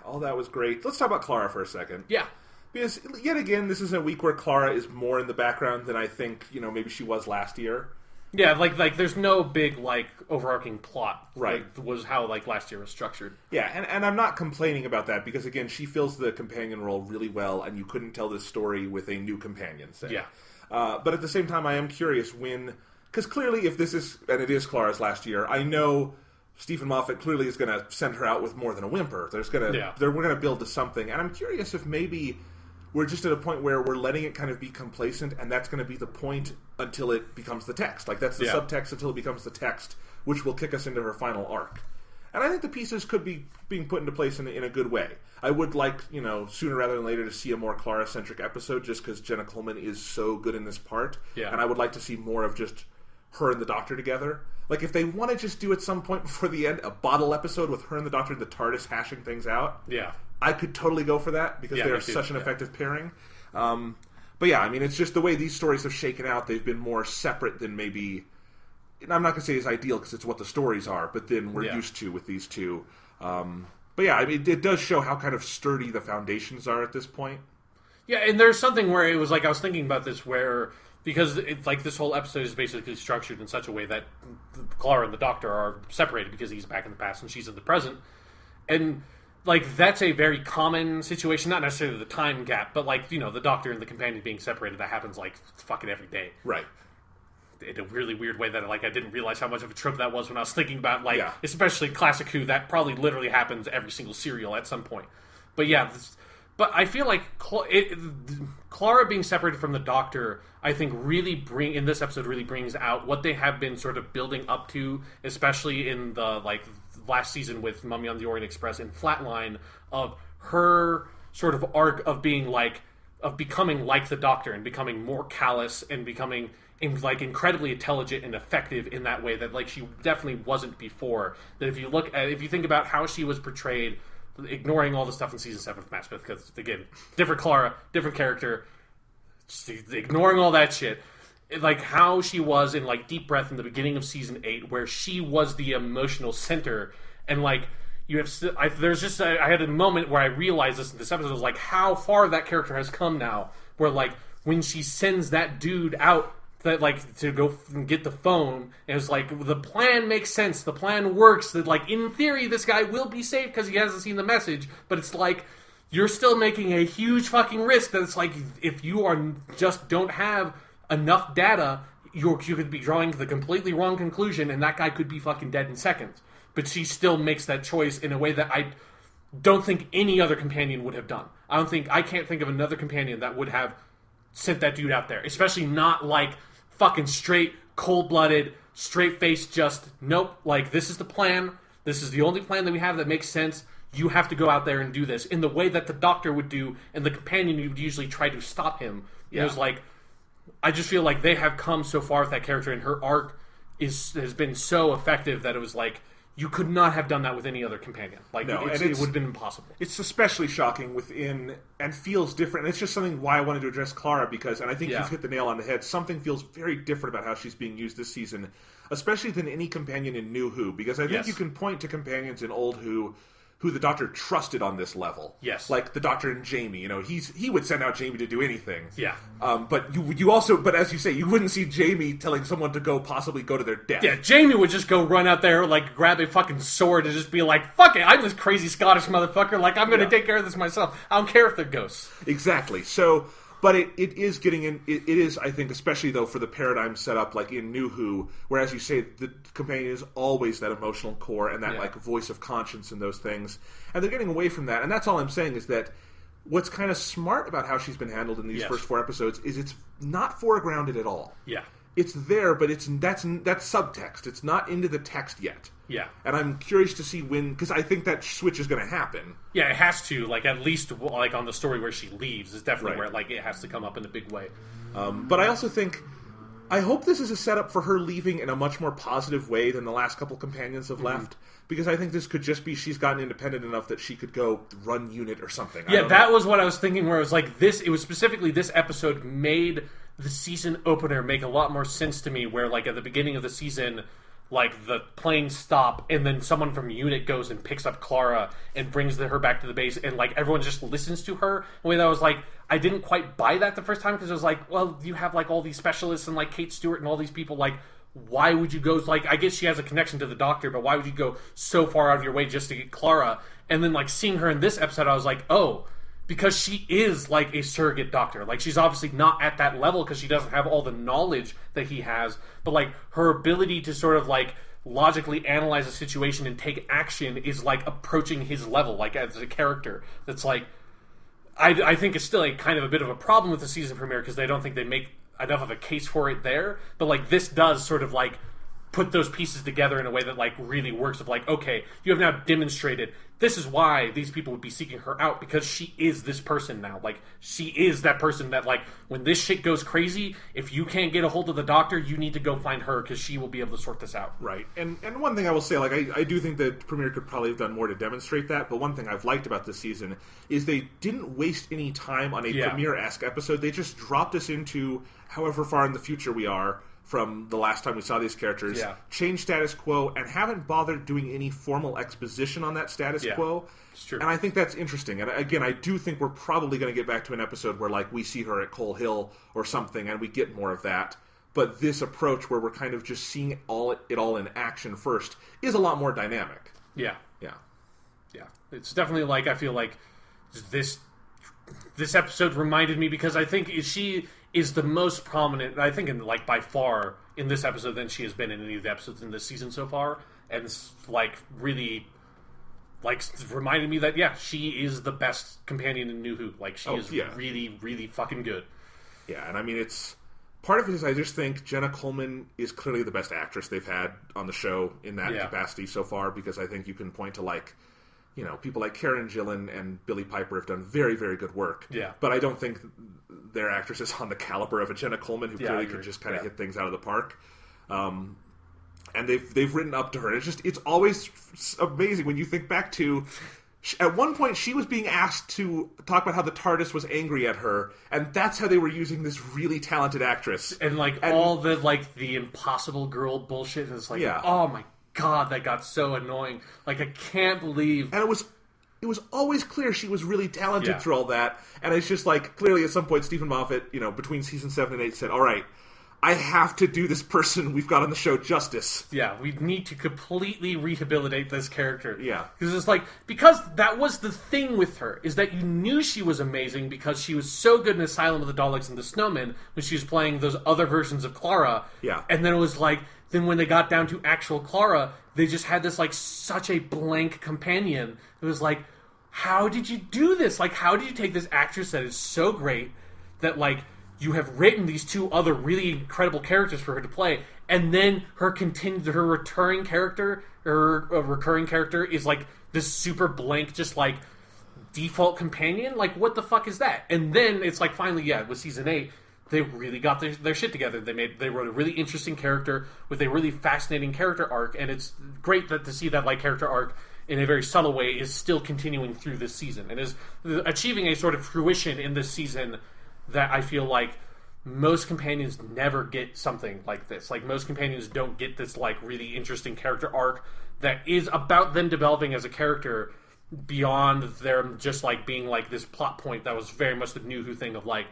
all that was great. Let's talk about Clara for a second. Yeah. Because, yet again, this is a week where Clara is more in the background than I think, you know, maybe she was last year. Yeah, like there's no big, like, overarching plot. Right. Was how, like, last year was structured. Yeah, and I'm not complaining about that, because, again, she fills the companion role really well, and you couldn't tell this story with a new companion, say. Yeah. But at the same time, I am curious because clearly if this is, and it is Clara's last year, I know Stephen Moffat clearly is going to send her out with more than a whimper. We're going to build to something, and I'm curious if maybe we're just at a point where we're letting it kind of be complacent, and that's going to be the point until it becomes the text. Like, that's the subtext until it becomes the text, which will kick us into her final arc. And I think the pieces could be being put into place in a good way. I would like, you know, sooner rather than later to see a more Clara-centric episode, just because Jenna Coleman is so good in this part. Yeah. And I would like to see more of just her and the Doctor together. Like, if they want to just do at some point before the end a bottle episode with her and the Doctor and the TARDIS hashing things out, I could totally go for that, because they are such an effective pairing. But yeah, I mean, it's just the way these stories have shaken out, they've been more separate than maybe... I'm not going to say it's ideal because it's what the stories are, but then we're used to with these two. But yeah, I mean, it does show how kind of sturdy the foundations are at this point. Yeah, and there's something where it was like, I was thinking about this where, because it's like this whole episode is basically structured in such a way that Clara and the Doctor are separated because he's back in the past and she's in the present. And, like, that's a very common situation, not necessarily the time gap, but, like, you know, the Doctor and the companion being separated, that happens, like, fucking every day. Right. In a really weird way that, like, I didn't realize how much of a trope that was when I was thinking about, like, especially Classic Who, that probably literally happens every single serial at some point. But yeah, but I feel like Clara being separated from the Doctor, I think in this episode really brings out what they have been sort of building up to, especially in the, like, last season with Mummy on the Orient Express and Flatline, of her sort of arc of being like, of becoming like the Doctor and becoming more callous and becoming like incredibly intelligent and effective in that way that, like, she definitely wasn't before. That if you think about how she was portrayed, ignoring all the stuff in season 7 of Matt Smith, because again, different Clara, different character, just ignoring all that shit, like how she was in like Deep Breath in the beginning of season 8, where she was the emotional center, and like you have, I had a moment where I realized this episode was like how far that character has come now, where like when she sends that dude out that like to go get the phone, and it's like the plan makes sense, the plan works, that like in theory this guy will be safe because he hasn't seen the message, but it's like you're still making a huge fucking risk that it's like if you are just don't have enough data, you could be drawing the completely wrong conclusion and that guy could be fucking dead in seconds. But she still makes that choice in a way that I don't think any other companion would have done. I can't think of another companion that would have sent that dude out there, especially not like fucking straight, cold-blooded, straight-faced, just, nope, like, this is the plan, this is the only plan that we have that makes sense, you have to go out there and do this, in the way that the Doctor would do, and the companion would usually try to stop him. Yeah. It was like, I just feel like they have come so far with that character, and her arc has been so effective that it was like, you could not have done that with any other companion. Like, no, it would have been impossible. It's especially shocking within, and feels different. And it's just something why I wanted to address Clara, because, and I think you've hit the nail on the head, something feels very different about how she's being used this season, especially than any companion in New Who, because I think you can point to companions in Old Who the Doctor trusted on this level. Yes. Like the Doctor and Jamie, you know, he would send out Jamie to do anything. Yeah. But you also, but as you say, you wouldn't see Jamie telling someone to possibly go to their death. Yeah, Jamie would just go run out there, like, grab a fucking sword and just be like, fuck it, I'm this crazy Scottish motherfucker, like, I'm gonna take care of this myself. I don't care if they're ghosts. Exactly. So, but it is getting in, it is, I think, especially though for the paradigm set up, like in New Who, where as you say, the companion is always that emotional core and that like voice of conscience and those things. And they're getting away from that. And that's all I'm saying is that what's kind of smart about how she's been handled in these first 4 episodes is it's not foregrounded at all. Yeah. It's there, but that's subtext. It's not into the text yet. Yeah. And I'm curious to see when, because I think that switch is going to happen. Yeah, it has to, like, at least, like, on the story where she leaves is definitely where, like, it has to come up in a big way. But I also think, I hope this is a setup for her leaving in a much more positive way than the last couple companions have left, because I think this could just be she's gotten independent enough that she could go run unit or something. Yeah, that was what I was thinking, where it was like it was specifically this episode made the season opener make a lot more sense to me, where, like, at the beginning of the season, like, the planes stop, and then someone from unit goes and picks up Clara and brings her back to the base, and, like, everyone just listens to her. In a way that was, like, I didn't quite buy that the first time, because it was like, well, you have, like, all these specialists and, like, Kate Stewart and all these people, like, why would you go, like, I guess she has a connection to the Doctor, but why would you go so far out of your way just to get Clara? And then, like, seeing her in this episode, I was like, oh, because she is, like, a surrogate Doctor. Like, she's obviously not at that level because she doesn't have all the knowledge that he has, but, like, her ability to sort of, like, logically analyze a situation and take action is, like, approaching his level, like, as a character. That's, like, I think it's still, like, kind of a bit of a problem with the season premiere because I don't think they make enough of a case for it there, but, like, this does sort of, like, put those pieces together in a way that, like, really works of, like, okay, you have now demonstrated this is why these people would be seeking her out, because she is this person now. Like, she is that person that, like, when this shit goes crazy, if you can't get a hold of the Doctor, you need to go find her, because she will be able to sort this out. Right. And one thing I will say, like, I do think that Premiere could probably have done more to demonstrate that, but one thing I've liked about this season is they didn't waste any time on a Premiere-esque episode. They just dropped us into, however far in the future we are, from the last time we saw these characters, change status quo, and haven't bothered doing any formal exposition on that status quo. It's true. And I think that's interesting. And again, I do think we're probably going to get back to an episode where, like, we see her at Coal Hill or something, and we get more of that. But this approach, where we're kind of just seeing it all in action first, is a lot more dynamic. Yeah. Yeah. Yeah. It's definitely, like, I feel like this episode reminded me, because I think she is the most prominent, I think, like, by far in this episode than she has been in any of the episodes in this season so far, and it's, like, really, like, reminded me that she is the best companion in New Who. Like, she is really, really fucking good. Yeah, and I mean, it's part of it is I just think Jenna Coleman is clearly the best actress they've had on the show in that capacity so far, because I think you can point to, like, you know, people like Karen Gillan and Billie Piper have done very, very good work. Yeah. But I don't think their actress is on the caliber of a Jenna Coleman, who clearly can just kind of hit things out of the park. And they've written up to her. And it's always amazing when you think back to, at one point she was being asked to talk about how the TARDIS was angry at her, and that's how they were using this really talented actress. And all the, like, the Impossible Girl bullshit is like, oh my God, that got so annoying. Like, I can't believe. And it was always clear she was really talented through all that. And it's just like, clearly at some point Stephen Moffat, you know, between season 7 and 8 said, all right, I have to do this person we've got on the show justice. Yeah, we need to completely rehabilitate this character. Yeah. Because it's like, because that was the thing with her, is that you knew she was amazing because she was so good in Asylum of the Daleks and the Snowmen when she was playing those other versions of Clara. Yeah. And then it was like, then when they got down to actual Clara, they just had this, like, such a blank companion. It was like, how did you do this? Like, how did you take this actress that is so great that, like, you have written these two other really incredible characters for her to play, and then her recurring character is, like, this super blank, just, like, default companion? Like, what the fuck is that? And then it's like, finally, with season 8, they really got their shit together. They wrote a really interesting character with a really fascinating character arc, and it's great to see that, like, character arc in a very subtle way is still continuing through this season and is achieving a sort of fruition in this season that I feel like most companions never get something like this. Like, most companions don't get this, like, really interesting character arc that is about them developing as a character beyond them just, like, being, like, this plot point that was very much the New Who thing of, like,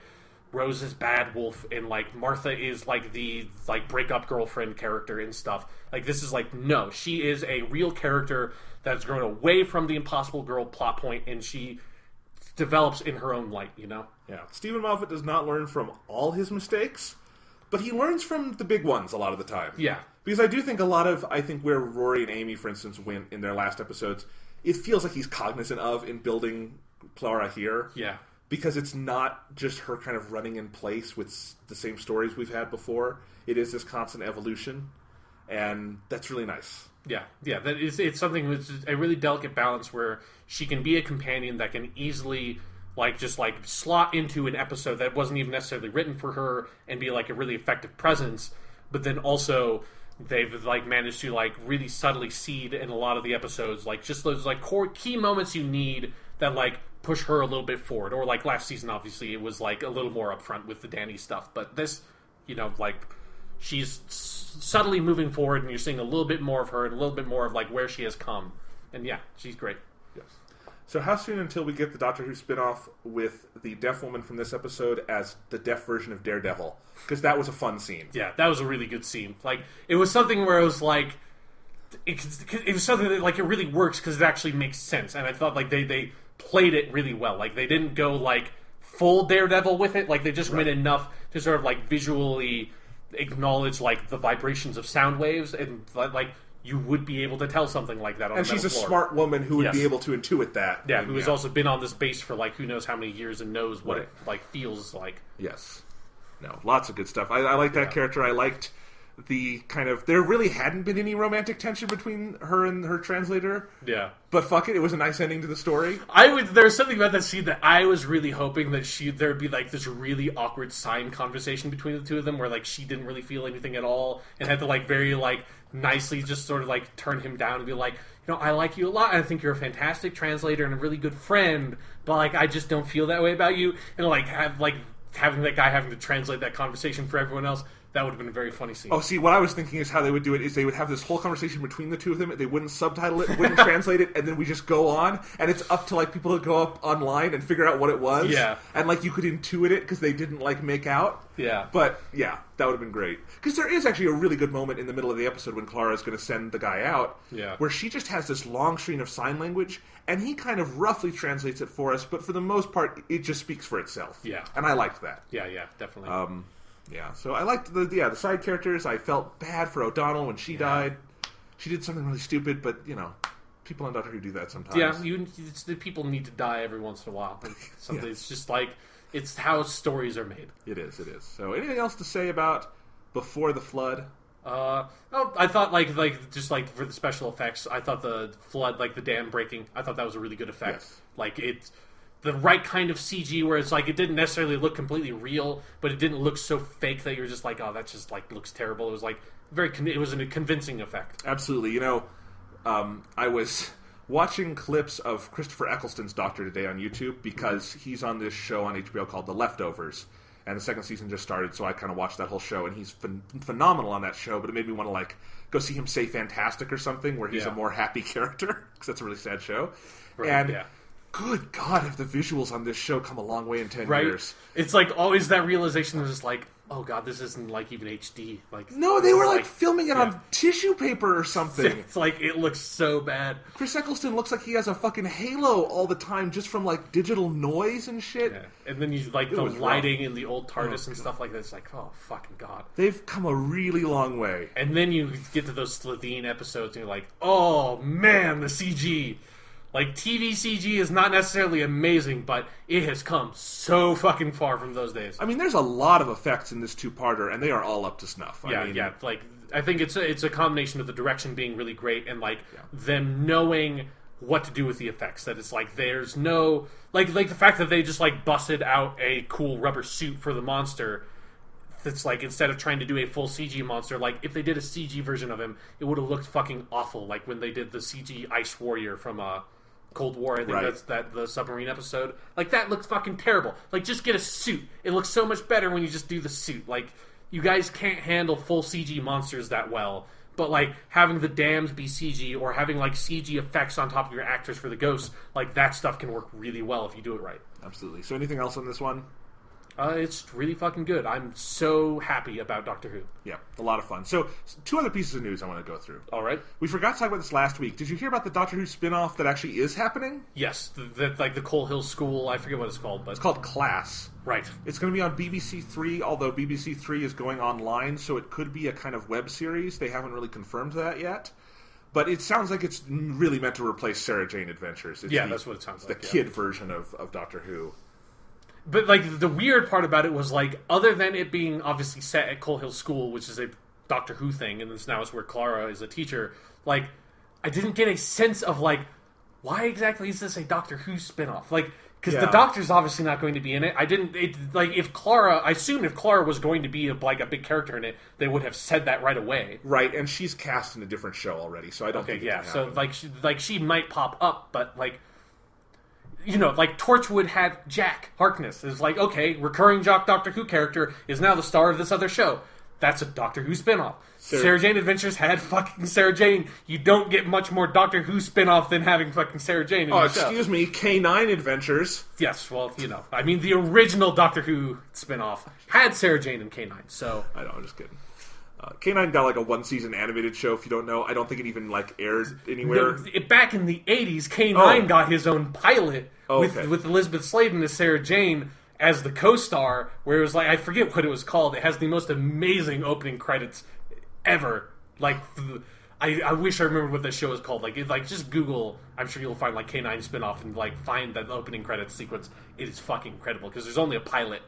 Rose is bad wolf and, like, Martha is, like, the, like, breakup girlfriend character and stuff. Like, this is like, no, she is a real character that's grown away from the Impossible Girl plot point, and she develops in her own light, you know? Yeah. Stephen Moffat does not learn from all his mistakes, but he learns from the big ones a lot of the time. Yeah. Because I do think where Rory and Amy, for instance, went in their last episodes, it feels like he's cognizant of in building Clara here. Yeah. Because it's not just her kind of running in place with the same stories we've had before. It is this constant evolution, and that's really nice. Yeah, it's something that's a really delicate balance where she can be a companion that can easily, like, just, like, slot into an episode that wasn't even necessarily written for her and be, like, a really effective presence, but then also they've, like, managed to, like, really subtly seed in a lot of the episodes, like, just those, like, core key moments you need that, like, push her a little bit forward. Or, like, last season, obviously, it was, like, a little more upfront with the Dany stuff, but this, you know, like, she's subtly moving forward, and you're seeing a little bit more of her and a little bit more of, like, where she has come. And yeah, she's great. Yes. So how soon until we get the Doctor Who spinoff with the deaf woman from this episode as the deaf version of Daredevil? Because that was a fun scene. Yeah, that was a really good scene. Like, it was something where it was like, it was something that, like, it really works because it actually makes sense. And I thought, like, they played it really well. Like, they didn't go, like, full Daredevil with it. Like, they just went enough to sort of, like, visually acknowledge, like, the vibrations of sound waves, and, like, you would be able to tell something like that on and the metal she's a floor. Smart woman who would be able to intuit that. Yeah, who has also been on this base for, like, who knows how many years and knows what it, like, feels like. Yes. No, lots of good stuff. I like that character. I liked the kind of... There really hadn't been any romantic tension between her and her translator. Yeah. But fuck it, it was a nice ending to the story. There was something about that scene that I was really hoping that there'd be, like, this really awkward sign conversation between the two of them where, like, she didn't really feel anything at all and had to, like, very, like, nicely just sort of, like, turn him down and be like, you know, I like you a lot, and I think you're a fantastic translator and a really good friend, but, like, I just don't feel that way about you. And, like, having that guy having to translate that conversation for everyone else, That would have been a very funny scene. Oh, see, what I was thinking is how they would do it is they would have this whole conversation between the two of them. They wouldn't subtitle it, wouldn't translate it, and then we just go on, and it's up to, like, people to go up online and figure out what it was. Yeah. And, like, you could intuit it because they didn't, like, make out. Yeah. But, yeah, that would have been great. Because there is actually a really good moment in the middle of the episode when Clara is going to send the guy out, where she just has this long string of sign language, and he kind of roughly translates it for us, but for the most part, it just speaks for itself. Yeah. And I liked that. Yeah, definitely. Yeah, so I liked the side characters. I felt bad for O'Donnell when she died. She did something really stupid, but, you know, people on Doctor Who do that sometimes. Yeah, people need to die every once in a while. Something it's just like, it's how stories are made. It is. So anything else to say about Before the Flood? I thought, just for the special effects, I thought the flood, like the dam breaking, I thought that was a really good effect. Yes. Like, it's the right kind of CG where it's like it didn't necessarily look completely real, but it didn't look so fake that you're just like, oh, that just like looks terrible. It was like it was a convincing effect. Absolutely. You know, I was watching clips of Christopher Eccleston's Doctor today on YouTube because he's on this show on HBO called The Leftovers, and the second season just started, so I kind of watched that whole show, and he's phenomenal on that show. But it made me want to like go see him say Fantastic or something, where he's a more happy character because that's a really sad show. Right, and good God, have the visuals on this show come a long way in 10 years. It's like always that realization of just like, oh God, this isn't like even HD. Like, no, they were like filming it on tissue paper or something. It's like, it looks so bad. Chris Eccleston looks like he has a fucking halo all the time just from like digital noise and shit. Yeah. And then you like the lighting in the old TARDIS and stuff like that. It's like, oh fucking God. They've come a really long way. And then you get to those Slitheen episodes and you're like, oh man, the CG. Like, TV CG is not necessarily amazing, but it has come so fucking far from those days. I mean, there's a lot of effects in this two-parter, and they are all up to snuff. I mean, like, I think it's a combination of the direction being really great and, like, them knowing what to do with the effects. That it's like, there's no... Like the fact that they just, like, busted out a cool rubber suit for the monster... That's like, instead of trying to do a full CG monster, like, if they did a CG version of him, it would have looked fucking awful. Like, when they did the CG Ice Warrior from, Cold War, I think that's the submarine episode. Like, that looks fucking terrible. Like, just get a suit. It looks so much better when you just do the suit. Like, you guys can't handle full CG monsters that well. But, like, having the dams be CG or having, like, CG effects on top of your actors for the ghosts, like, that stuff can work really well if you do it right. Absolutely. So anything else on this one? It's really fucking good. I'm so happy about Doctor Who. Yeah, a lot of fun. So, two other pieces of news I want to go through. All right. We forgot to talk about this last week. Did you hear about the Doctor Who spin-off that actually is happening? Yes, like the Coal Hill School. I forget what it's called, but it's called Class. Right. It's going to be on BBC Three, although BBC Three is going online, so it could be a kind of web series. They haven't really confirmed that yet. But it sounds like it's really meant to replace Sarah Jane Adventures. That's what it sounds like. The kid version of Doctor Who. But, like, the weird part about it was, like, other than it being obviously set at Coal Hill School, which is a Doctor Who thing, and this now is where Clara is a teacher, like, I didn't get a sense of, like, why exactly is this a Doctor Who spinoff? Like, because the Doctor's obviously not going to be in it. I assumed if Clara was going to be, a big character in it, they would have said that right away. Right, and she's cast in a different show already, so I don't think it can happen. So, she might pop up, but, like... You know, like, Torchwood had Jack Harkness. It's like, okay, recurring Doctor Who character is now the star of this other show. That's a Doctor Who spinoff. Sarah Jane Adventures had fucking Sarah Jane. You don't get much more Doctor Who spinoff than having fucking Sarah Jane in the show. Excuse me, K9 Adventures. Yes, well, you know, I mean, the original Doctor Who spinoff had Sarah Jane and K9, so... I know, I'm just kidding. K9 got like a one-season animated show, if you don't know. I don't think it even like aired anywhere. Back in the 80s, K9 got his own pilot with Elizabeth Sladen as Sarah Jane as the co-star, where it was like, I forget what it was called. It has the most amazing opening credits ever. Like, I wish I remembered what that show is called. Like, just Google, I'm sure you'll find like K9 spinoff and like find that opening credits sequence. It is fucking incredible, because there's only a pilot.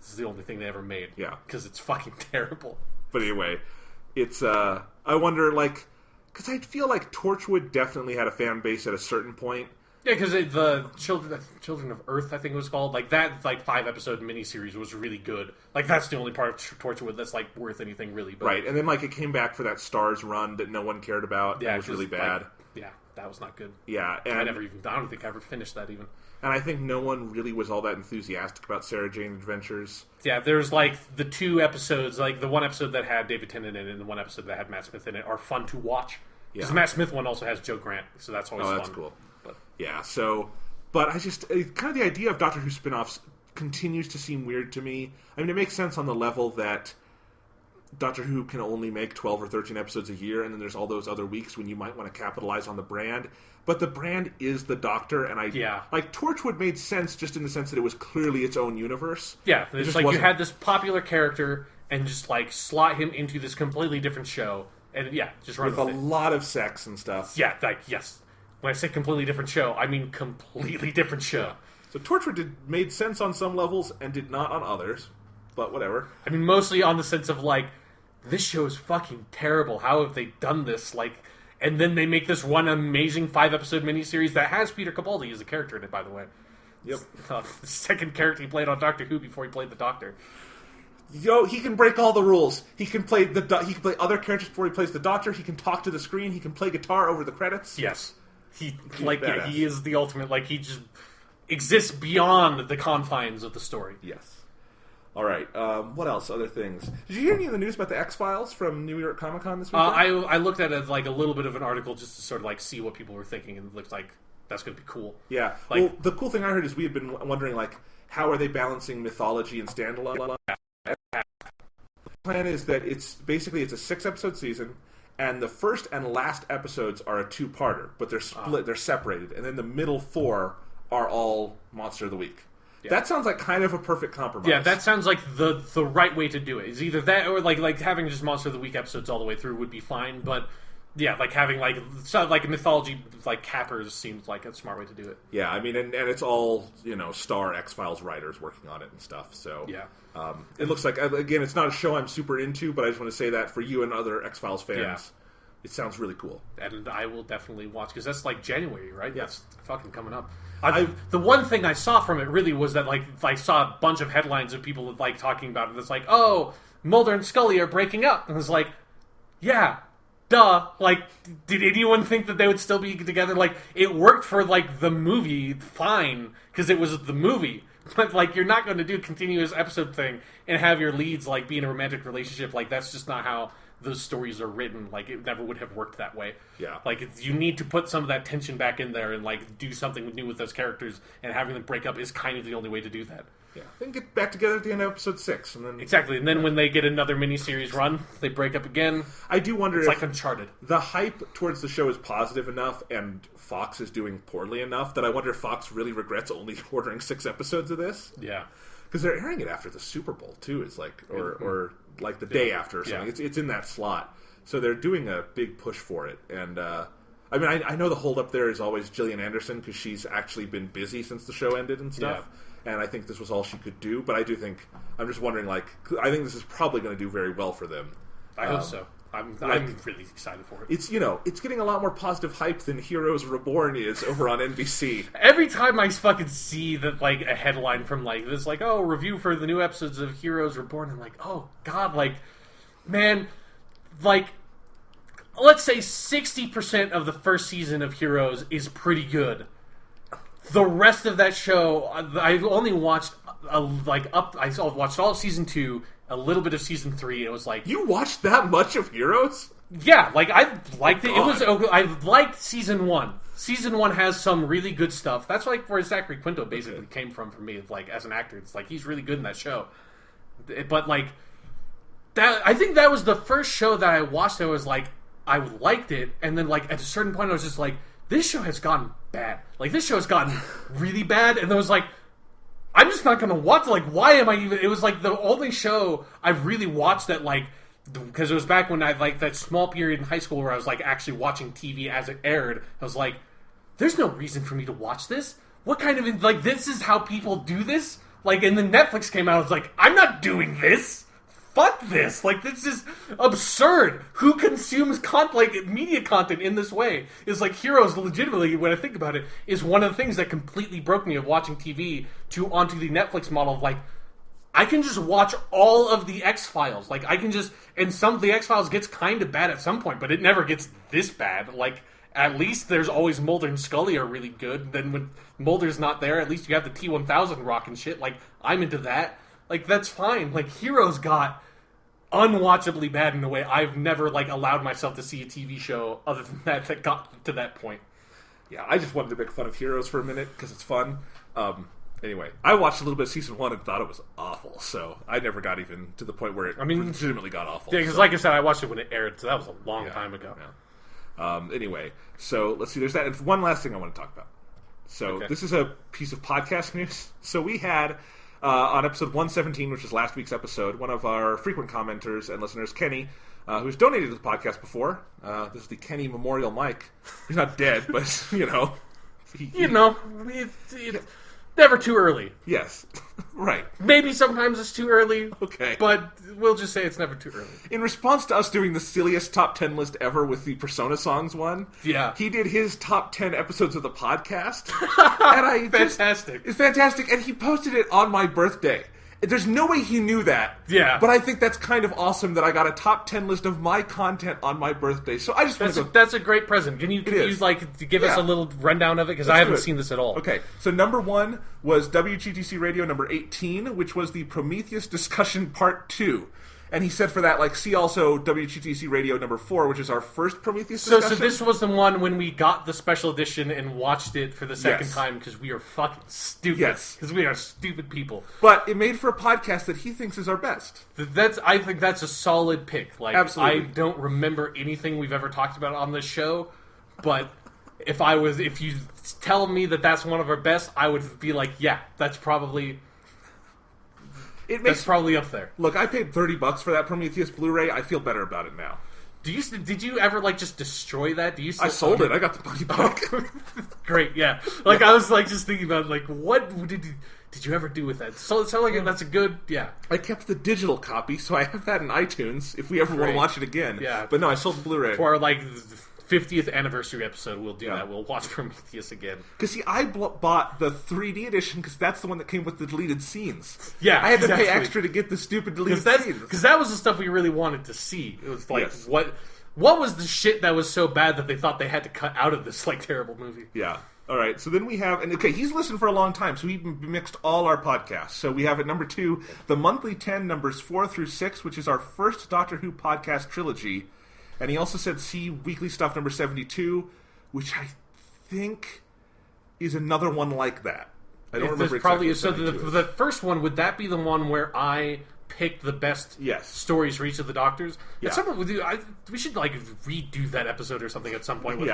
This is the only thing they ever made. Yeah. Because it's fucking terrible. But anyway, it's, I wonder, like, because I feel like Torchwood definitely had a fan base at a certain point. Yeah, because the Children of Earth, I think it was called, like, that, like, 5-episode miniseries was really good. Like, that's the only part of Torchwood that's, like, worth anything, really. But, right, and then, like, it came back for that Stars run that no one cared about. Yeah, it was really bad. Like, Yeah, that was not good. Yeah, and I don't think I ever finished that even. And I think no one really was all that enthusiastic about Sarah Jane Adventures. Yeah, there's like the 2 episodes, like the one episode that had David Tennant in it and the one episode that had Matt Smith in it are fun to watch. Because the Matt Smith one also has Joe Grant, so that's always fun. Oh, that's cool. But yeah, so... But I just... kind of the idea of Doctor Who spin-offs continues to seem weird to me. I mean, it makes sense on the level that Doctor Who can only make 12 or 13 episodes a year, and then there's all those other weeks when you might want to capitalize on the brand. But the brand is the Doctor, and like, Torchwood made sense just in the sense that it was clearly its own universe. Yeah, it's like you had this popular character and just, like, slot him into this completely different show, and, just run with a lot of sex and stuff. Yeah, like, yes. When I say completely different show, I mean completely different show. Yeah. So Torchwood made sense on some levels and did not on others, but whatever. I mean, mostly on the sense of, like, this show is fucking terrible. How have they done this? Like, and then they make this one amazing 5-episode miniseries that has Peter Capaldi as a character in it, by the way. Yep. The second character he played on Doctor Who before he played the Doctor. Yo, he can break all the rules. He can play other characters before he plays the Doctor. He can talk to the screen. He can play guitar over the credits. Yes. He is the ultimate, like, he just exists beyond the confines of the story. Yes. All right. What else? Other things. Did you hear any of the news about the X-Files from New York Comic Con this weekend? I looked at it like a little bit of an article just to sort of like see what people were thinking, and it looks like that's going to be cool. Yeah. Like, well, the cool thing I heard is we had been wondering, like, how are they balancing mythology and standalone? The plan is that it's a 6-episode season, and the first and last episodes are a 2-parter, but they're split, they're separated, and then the middle 4 are all Monster of the Week. Yeah. That sounds like kind of a perfect compromise. Yeah, that sounds like the right way to do it. It's either that or like having just Monster of the Week episodes all the way through would be fine, but yeah, like having like mythology like cappers seems like a smart way to do it. Yeah, I mean, and it's all, star X-Files writers working on it and stuff. So yeah, it looks like, again, it's not a show I'm super into, but I just want to say that for you and other X-Files fans, it sounds really cool. And I will definitely watch, because that's like January, right? Yeah. That's fucking coming up. The one thing I saw from it really was that, like, I saw a bunch of headlines of people like talking about it. It's like, oh, Mulder and Scully are breaking up, and it's like, yeah, duh. Like, did anyone think that they would still be together? Like, it worked for like the movie, fine, because it was the movie. But like, you're not going to do a continuous episode thing and have your leads like be in a romantic relationship. Like, that's just not how those stories are written. Like, it never would have worked that way. Yeah. Like, you need to put some of that tension back in there and like do something new with those characters, and having them break up is kind of the only way to do that. Yeah. Then get back together at the end of episode 6, and then exactly. And then when they get another miniseries run, they break up again. I do wonder it's if like Uncharted. The hype towards the show is positive enough, and Fox is doing poorly enough that I wonder if Fox really regrets only ordering 6 episodes of this. Yeah. Because they're airing it after the Super Bowl too. It's like, or like the day after or something. Yeah. It's in that slot, so they're doing a big push for it. And I mean, I know the holdup there is always Gillian Anderson, because she's actually been busy since the show ended and stuff. Yeah. And I think this was all she could do. But I do think, I'm just wondering, like, I think this is probably going to do very well for them. I hope so. I'm really excited for it. It's it's getting a lot more positive hype than Heroes Reborn is over on NBC. Every time I fucking see that, like, a headline from like this, like, oh, review for the new episodes of Heroes Reborn, I'm like, oh god, like, man, like, let's say 60% of the first season of Heroes is pretty good. The rest of that show, I've only watched I watched all of season 2, a little bit of season 3. And it was like, you watched that much of Heroes? Yeah, like, I liked it. I liked season 1. Season 1 has some really good stuff. That's like where Zachary Quinto basically came from for me. Like, as an actor, it's like he's really good in that show. But like that, I think that was the first show that I watched that was like, I liked it, and then like at a certain point I was just like, this show has gotten bad. Like, this show has gotten really bad, and I was like, I'm just not going to watch it. Like, why am I even... It was like the only show I've really watched that, like, because it was back when I, like, that small period in high school where I was, like, actually watching TV as it aired. I was like, there's no reason for me to watch this. What kind of... Like, this is how people do this? Like, and then Netflix came out, I was like, I'm not doing this. Fuck this! Like, this is absurd. Who consumes media content in this way? Is like, Heroes, legitimately, when I think about it, is one of the things that completely broke me of watching TV onto the Netflix model of like, I can just watch all of the X-Files. Like, I can just, and some of the X-Files gets kind of bad at some point, but it never gets this bad. Like, at least there's always Mulder and Scully are really good. Then when Mulder's not there, at least you have the T-1000 rocking shit. Like, I'm into that. Like, that's fine. Like, Heroes got unwatchably bad in a way I've never, like, allowed myself to see a TV show other than that got to that point. Yeah, I just wanted to make fun of Heroes for a minute because it's fun. Anyway, I watched a little bit of season 1 and thought it was awful, so I never got even to the point where it legitimately got awful. Yeah, because like I said, I watched it when it aired, so that was a long time ago. Yeah. Anyway, so let's see, there's that. And one last thing I want to talk about. So this is a piece of podcast news. So we had, on episode 117, which is last week's episode, one of our frequent commenters and listeners, Kenny, who's donated to the podcast before. This is the Kenny Memorial Mic. He's not dead, but, you know. It's never too early. Yes, right. Maybe sometimes it's too early. Okay. But we'll just say it's never too early. In response to us doing the silliest top 10 list ever with the Persona songs one, he did his top 10 episodes of the podcast. And Fantastic. It's fantastic, and he posted it on my birthday. There's no way he knew that. Yeah. But I think that's kind of awesome that I got a top 10 list of my content on my birthday. So I just want to go... That's a great present. Can you like, give us a little rundown of it? Because I haven't seen this at all. Okay. So number 1 was WGTC Radio number 18, which was the Prometheus discussion part 2. And he said for that, like, see also WGTC Radio number 4, which is our first Prometheus discussion. So this was the one when we got the special edition and watched it for the second time because we are fucking stupid. Yes. Because we are stupid people. But it made for a podcast that he thinks is our best. I think that's a solid pick. Like, absolutely. I don't remember anything we've ever talked about on this show, but if you tell me that that's one of our best, I would be like, yeah, that's probably... That's probably up there. Look, I paid $30 for that Prometheus Blu-ray. I feel better about it now. Did you ever like just destroy that? I sold it. I got the money back. Great, yeah. Like I was like just thinking about like what did you ever do with that? So it sounds like that's a good I kept the digital copy, so I have that in iTunes if we ever want to watch it again. Yeah, but no, I sold the Blu-ray for like 50th anniversary episode. We'll do that. We'll watch Prometheus again. Because see, I bought the 3D edition because that's the one that came with the deleted scenes. Yeah, I had to pay extra to get the stupid deleted scenes because that was the stuff we really wanted to see. It was like what was the shit that was so bad that they thought they had to cut out of this like terrible movie? Yeah. All right, so then we have, and okay, he's listened for a long time, so he mixed all our podcasts. So we have at number 2, the monthly 10, numbers 4 through 6, which is our first Doctor Who podcast trilogy. And he also said see Weekly Stuff number 72, which I think is another one like that. I don't remember exactly. So the first one, would that be the one where I picked the best stories for each of the Doctors? Yeah. We should like redo that episode or something at some point with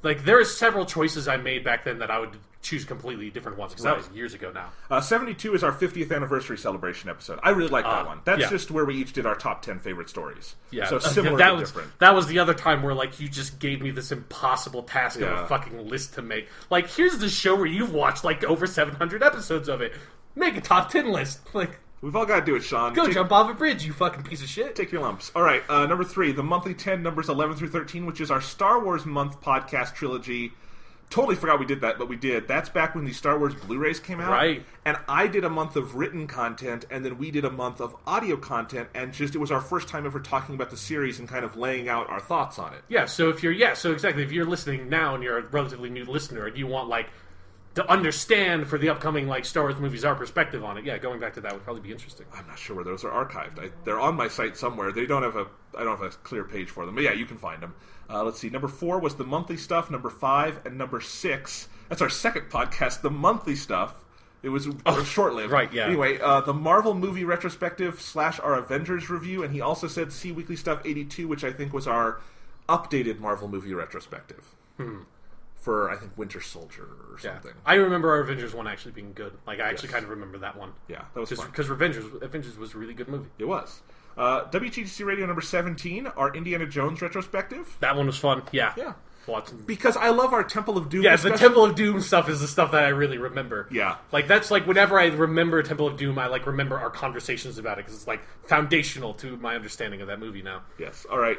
like there are several choices I made back then that I would choose completely different ones because that was years ago now. 72 is our 50th anniversary celebration episode. I really like that one. That's just where we each did our top 10 favorite stories. Yeah, so similar but different. That was the other time where like you just gave me this impossible task of a fucking list to make. Like, here's the show where you've watched like over 700 episodes of it. Make a top 10 list. Like, we've all got to do it, Sean. Jump off a bridge, you fucking piece of shit. Take your lumps. All right, number 3, the monthly 10, numbers 11 through 13, which is our Star Wars month podcast trilogy. Totally forgot we did that, but we did. That's back when the Star Wars Blu-rays came out. Right. And I did a month of written content, and then we did a month of audio content, and it was our first time ever talking about the series and kind of laying out our thoughts on it. Yeah, so exactly. If you're listening now and you're a relatively new listener and you want, like, to understand for the upcoming like Star Wars movies our perspective on it, going back to that would probably be interesting. I'm not sure where those are archived. They're on my site somewhere. I don't have a clear page for them, but yeah, you can find them. Let's see. Number 4 was the monthly stuff. Number 5 and number 6. That's our second podcast, the monthly stuff. It was short-lived. Right, yeah. Anyway, the Marvel movie retrospective / our Avengers review, and he also said see Weekly Stuff 82, which I think was our updated Marvel movie retrospective. For, I think, Winter Soldier or something. I remember our Avengers one actually being good. Like, I actually kind of remember that one. Yeah, that was fun. Because Avengers was a really good movie. It was. WTTC Radio number 17, our Indiana Jones retrospective. That one was fun. Yeah. Because I love our Temple of Doom discussion. The Temple of Doom stuff is the stuff that I really remember. Yeah. Like, that's like, whenever I remember Temple of Doom, I like remember our conversations about it, because it's like foundational to my understanding of that movie now. Yes. All right.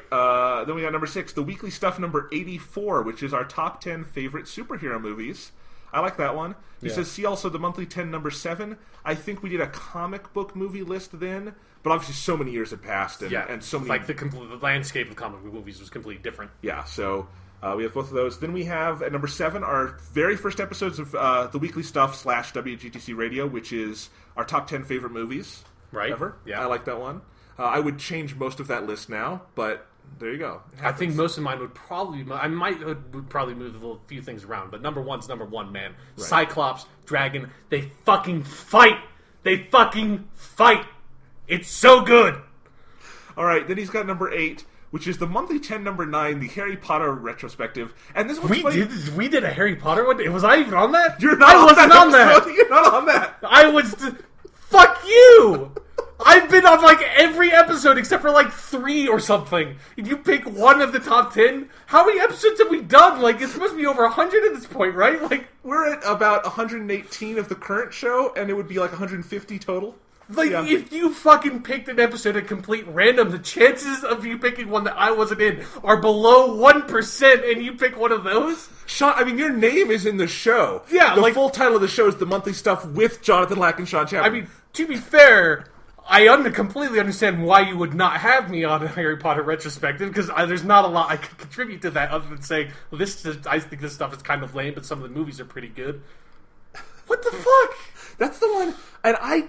Then we got number 6, the Weekly Stuff number 84, which is our top 10 favorite superhero movies. I like that one. He says, see also the monthly 10 number 7. I think we did a comic book movie list then, but obviously so many years had passed, and so many... Like, the landscape of comic book movies was completely different. Yeah, so... We have both of those. Then we have, at number 7, our very first episodes of The Weekly Stuff / WGTC Radio, which is our top 10 favorite movies ever. Yeah. I like that one. I would change most of that list now, but there you go. I think most of mine would probably... would probably move a few things around, but number one's number one, man. Right. Cyclops, Dragon, they fucking fight! They fucking fight! It's so good! Alright, then he's got number 8, which is the monthly 10 number 9, the Harry Potter retrospective. And this one's funny. We did a Harry Potter one? Was I even on that? You're not on that! You're not on that! I was... Fuck you! I've been on like every episode except for like 3 or something. If you pick one of the top 10, how many episodes have we done? Like, it's supposed to be over 100 at this point, right? Like, we're at about 118 of the current show, and it would be like 150 total. Like, if you fucking picked an episode at complete random, the chances of you picking one that I wasn't in are below 1%, and you pick one of those? Sean, I mean, your name is in the show. Yeah, the full title of the show is The Monthly Stuff with Jonathan Lack and Sean Chapman. I mean, to be fair, I completely understand why you would not have me on a Harry Potter retrospective, because there's not a lot I could contribute to that other than saying, well, I think this stuff is kind of lame, but some of the movies are pretty good. What the fuck? That's the one, and I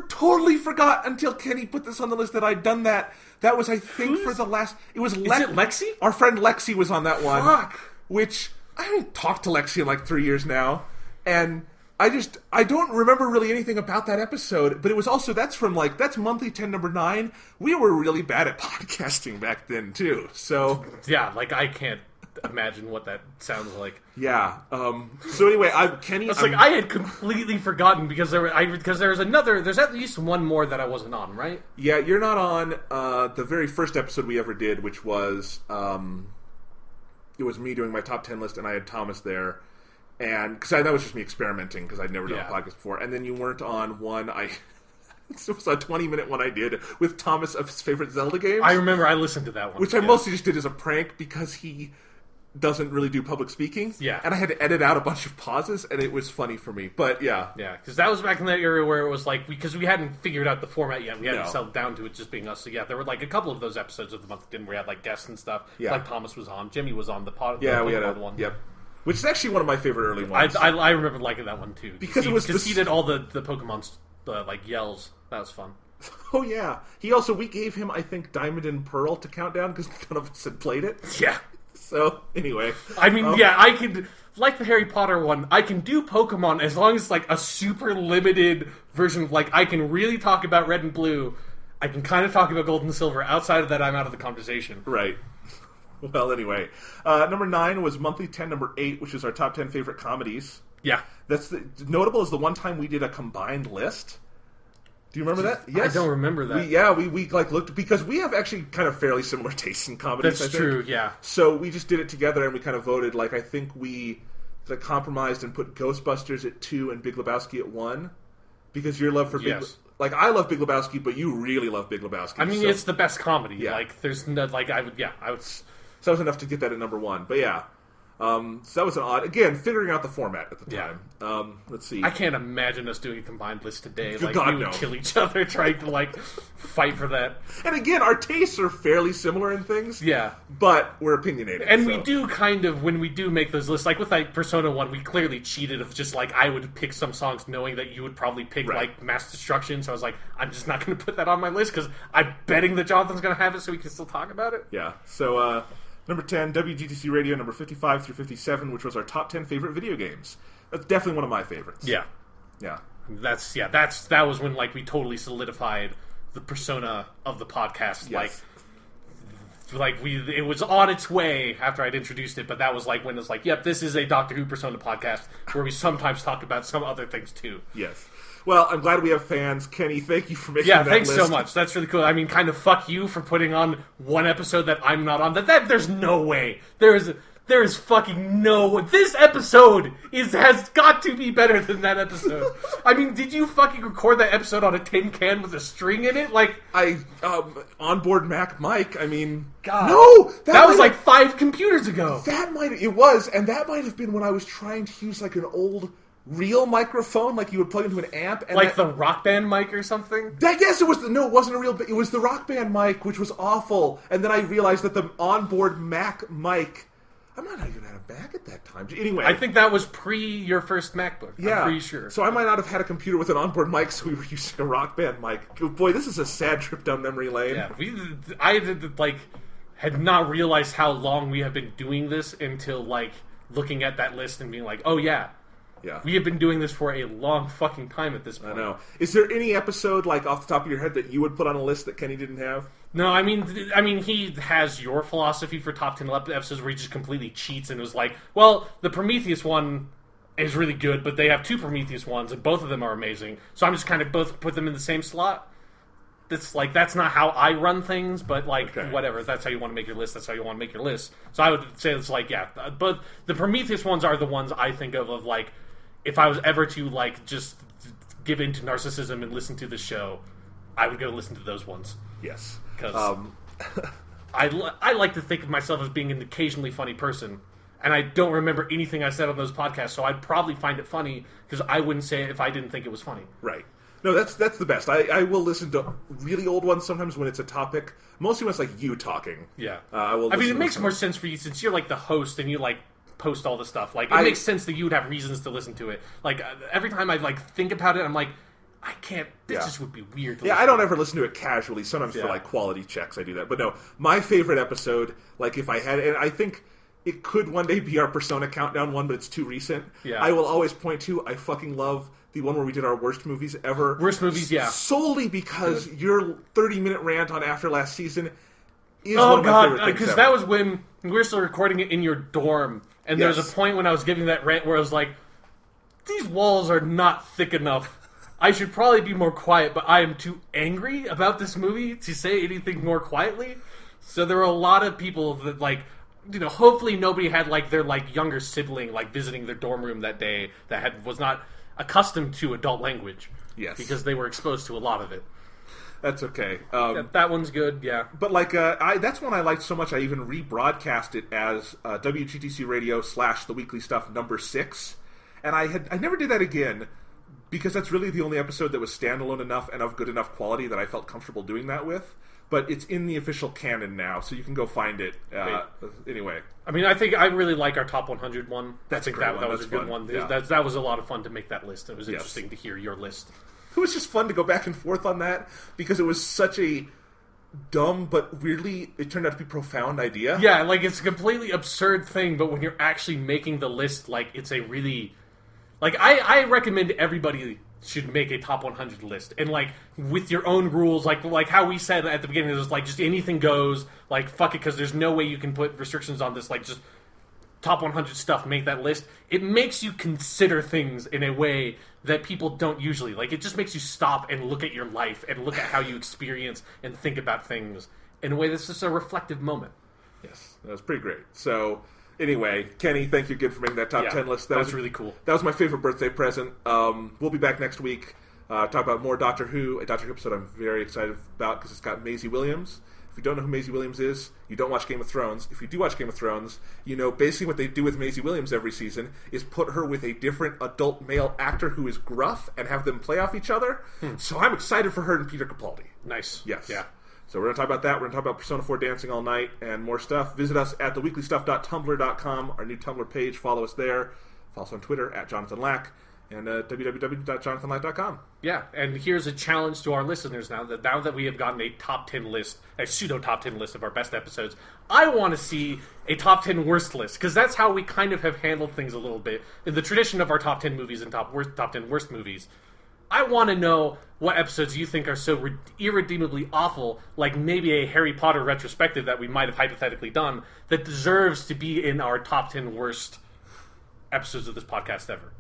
totally forgot until Kenny put this on the list that I'd done that. That was, I think, for the last... It was Is it Lexi? Our friend Lexi was on that one. Fuck. Which, I haven't talked to Lexi in like 3 years now, and I don't remember really anything about that episode, but it was also, that's monthly 10 number 9. We were really bad at podcasting back then, too, so... Yeah, like, I can't imagine what that sounds like. Yeah. So anyway, Kenny... It's like, I had completely forgotten because there's at least one more that I wasn't on, right? Yeah, you're not on the very first episode we ever did, which was, it was me doing my top 10 list, and I had Thomas there, and, because that was just me experimenting, because I'd never done a podcast before, and then you weren't on one, it was a 20-minute one I did with Thomas of his favorite Zelda games. I remember I listened to that one. Which I mostly just did as a prank, because he doesn't really do public speaking. Yeah. And I had to edit out a bunch of pauses, and it was funny for me. But, yeah. Yeah, because that was back in that era where it was like, because we hadn't figured out the format yet. We hadn't settled down to it just being us. So, yeah, there were like a couple of those episodes of the month where we had like guests and stuff. Yeah. Like Thomas was on. Jimmy was on the pod. Yeah, we had one. Yep. Which is actually one of my favorite early ones. I remember liking that one, too. Because he did all the Pokemon's, like, yells. That was fun. Oh, yeah. We gave him, I think, Diamond and Pearl to count down, because none of us had played it. Yeah. So, anyway. I mean, I could, like the Harry Potter one, I can do Pokemon as long as it's like a super limited version of, like, I can really talk about Red and Blue. I can kind of talk about Gold and Silver. Outside of that, I'm out of the conversation. Right. Well, anyway. Number 9 was monthly 10, number 8, which is our top 10 favorite comedies. Yeah. Notable is the one time we did a combined list. Do you remember that? Yes. I don't remember that. We like looked, because we have actually kind of fairly similar tastes in comedies. That's true, yeah. So we just did it together, and we kind of voted. Like, I think we compromised and put Ghostbusters at 2 and Big Lebowski at 1, because your love for I love Big Lebowski, but you really love Big Lebowski. I mean, it's the best comedy. Yeah. Like, there's no, like, I would. So that was enough to get that at number 1. But yeah. So that was an odd... Again, figuring out the format at the time. Yeah. Let's see. I can't imagine us doing a combined list today. Like, God, we would kill each other trying to, like, fight for that. And again, our tastes are fairly similar in things. Yeah. But we're opinionated. And we do kind of, when we do make those lists, like with, like, Persona 1, we clearly cheated of just, like, I would pick some songs knowing that you would probably pick, like, Mass Destruction. So I was like, I'm just not going to put that on my list because I'm betting that Jonathan's going to have it so we can still talk about it. Yeah. So, number 10, WGTC Radio, number 55 through 57, which was our top 10 favorite video games. That's definitely one of my favorites. Yeah. Yeah. That was when, like, we totally solidified the persona of the podcast. Yes. It was on its way after I'd introduced it, but that was like when it's like, yep, this is a Doctor Who persona podcast where we sometimes talk about some other things too. Yes. Well, I'm glad we have fans. Kenny, thank you for making that list. Yeah, thanks so much. That's really cool. I mean, kind of fuck you for putting on one episode that I'm not on. That there's no way. There is fucking no way. This episode has got to be better than that episode. I mean, did you fucking record that episode on a tin can with a string in it? Like, onboard Mac mic. I mean, God, no, that was like 5 computers ago. It was, and that might have been when I was trying to use like an old real microphone, like you would plug into an amp, and like the Rock Band mic or something. Yes, it was. No, it wasn't a real. It was the Rock Band mic, which was awful. And then I realized that the onboard Mac mic, I might not even have a Mac at that time. Anyway. I think that was pre your first MacBook. Yeah. I'm pretty sure. So I might not have had a computer with an onboard mic, so we were using a Rock Band mic. Boy, this is a sad trip down memory lane. Yeah, I had not realized how long we have been doing this until, like, looking at that list and being like, oh, yeah. Yeah. We have been doing this for a long fucking time at this point. I know. Is there any episode, like, off the top of your head that you would put on a list that Kenny didn't have? No, I mean, he has your philosophy for top 10 episodes where he just completely cheats and was like, well, the Prometheus one is really good, but they have 2 Prometheus ones, and both of them are amazing. So I'm just kind of both put them in the same slot. That's not how I run things, but, like, whatever. If that's how you want to make your list, that's how you want to make your list. So I would say it's like, yeah. But the Prometheus ones are the ones I think of, like, if I was ever to, like, just give in to narcissism and listen to the show, I would go listen to those ones. Yes. Because I like to think of myself as being an occasionally funny person, and I don't remember anything I said on those podcasts, so I'd probably find it funny, because I wouldn't say it if I didn't think it was funny. Right. No, that's the best. I will listen to really old ones sometimes when it's a topic, mostly when it's like you talking. Yeah. I mean, it makes more sense for you, since you're like the host, and you like post all the stuff. Like, it makes sense that you would have reasons to listen to it. Like, every time I like think about it, I'm like, I can't. This just would be weird. Yeah, I don't ever listen to it casually. Sometimes for like quality checks, I do that. But no, my favorite episode, like if I had, and I think it could one day be our Persona Countdown one, but it's too recent. Yeah. I will always point to. I fucking love the one where we did our worst movies ever. Worst movies, yeah. Solely because your 30-minute rant on After Last Season is one of my favorite things because that was when we were still recording it in your dorm, and there was a point when I was giving that rant where I was like, these walls are not thick enough. I should probably be more quiet, but I am too angry about this movie to say anything more quietly. So there were a lot of people that, like, you know, hopefully nobody had, like, their, like, younger sibling, like, visiting their dorm room that day that was not accustomed to adult language. Yes. Because they were exposed to a lot of it. That's okay. That one's good, yeah. But, like, that's one I liked so much I even rebroadcast it as WGTC Radio / The Weekly Stuff number 6. And I never did that again, because that's really the only episode that was standalone enough and of good enough quality that I felt comfortable doing that with. But it's in the official canon now, so you can go find it. Anyway. I mean, I think I really like our Top 100 one. That's a great one. That was a good fun. one. Yeah. That was a lot of fun to make that list. It was interesting to hear your list. It was just fun to go back and forth on that, because it was such a dumb, but weirdly, it turned out to be profound idea. Yeah, like, it's a completely absurd thing, but when you're actually making the list, like, it's a really... Like, I recommend everybody should make a top 100 list, and, like, with your own rules, like how we said at the beginning, it was like, just anything goes, like, fuck it, because there's no way you can put restrictions on this, like, just top 100 stuff, make that list. It makes you consider things in a way that people don't usually. Like, it just makes you stop and look at your life, and look at how you experience and think about things in a way that's just a reflective moment. Yes, that was pretty great. So... Anyway, Kenny, thank you again for making that top 10 list. That was really cool. That was my favorite birthday present. We'll be back next week, talk about more Doctor Who, a Doctor Who episode I'm very excited about because it's got Maisie Williams. If you don't know who Maisie Williams is, you don't watch Game of Thrones. If you do watch Game of Thrones, you know basically what they do with Maisie Williams every season is put her with a different adult male actor who is gruff and have them play off each other. So I'm excited for her and Peter Capaldi. Nice. Yes. Yeah. So we're going to talk about that. We're going to talk about Persona 4 Dancing all night and more stuff. Visit us at theweeklystuff.tumblr.com, our new Tumblr page. Follow us there. Follow us on Twitter at Jonathan Lack and www.jonathanlack.com. Yeah, and here's a challenge to our listeners now that we have gotten a top 10 list, a pseudo top 10 list of our best episodes. I want to see a top 10 worst list, because that's how we kind of have handled things a little bit in the tradition of our top 10 movies and top 10 worst movies. I want to know what episodes you think are so irredeemably awful, like maybe a Harry Potter retrospective that we might have hypothetically done, that deserves to be in our top 10 worst episodes of this podcast ever.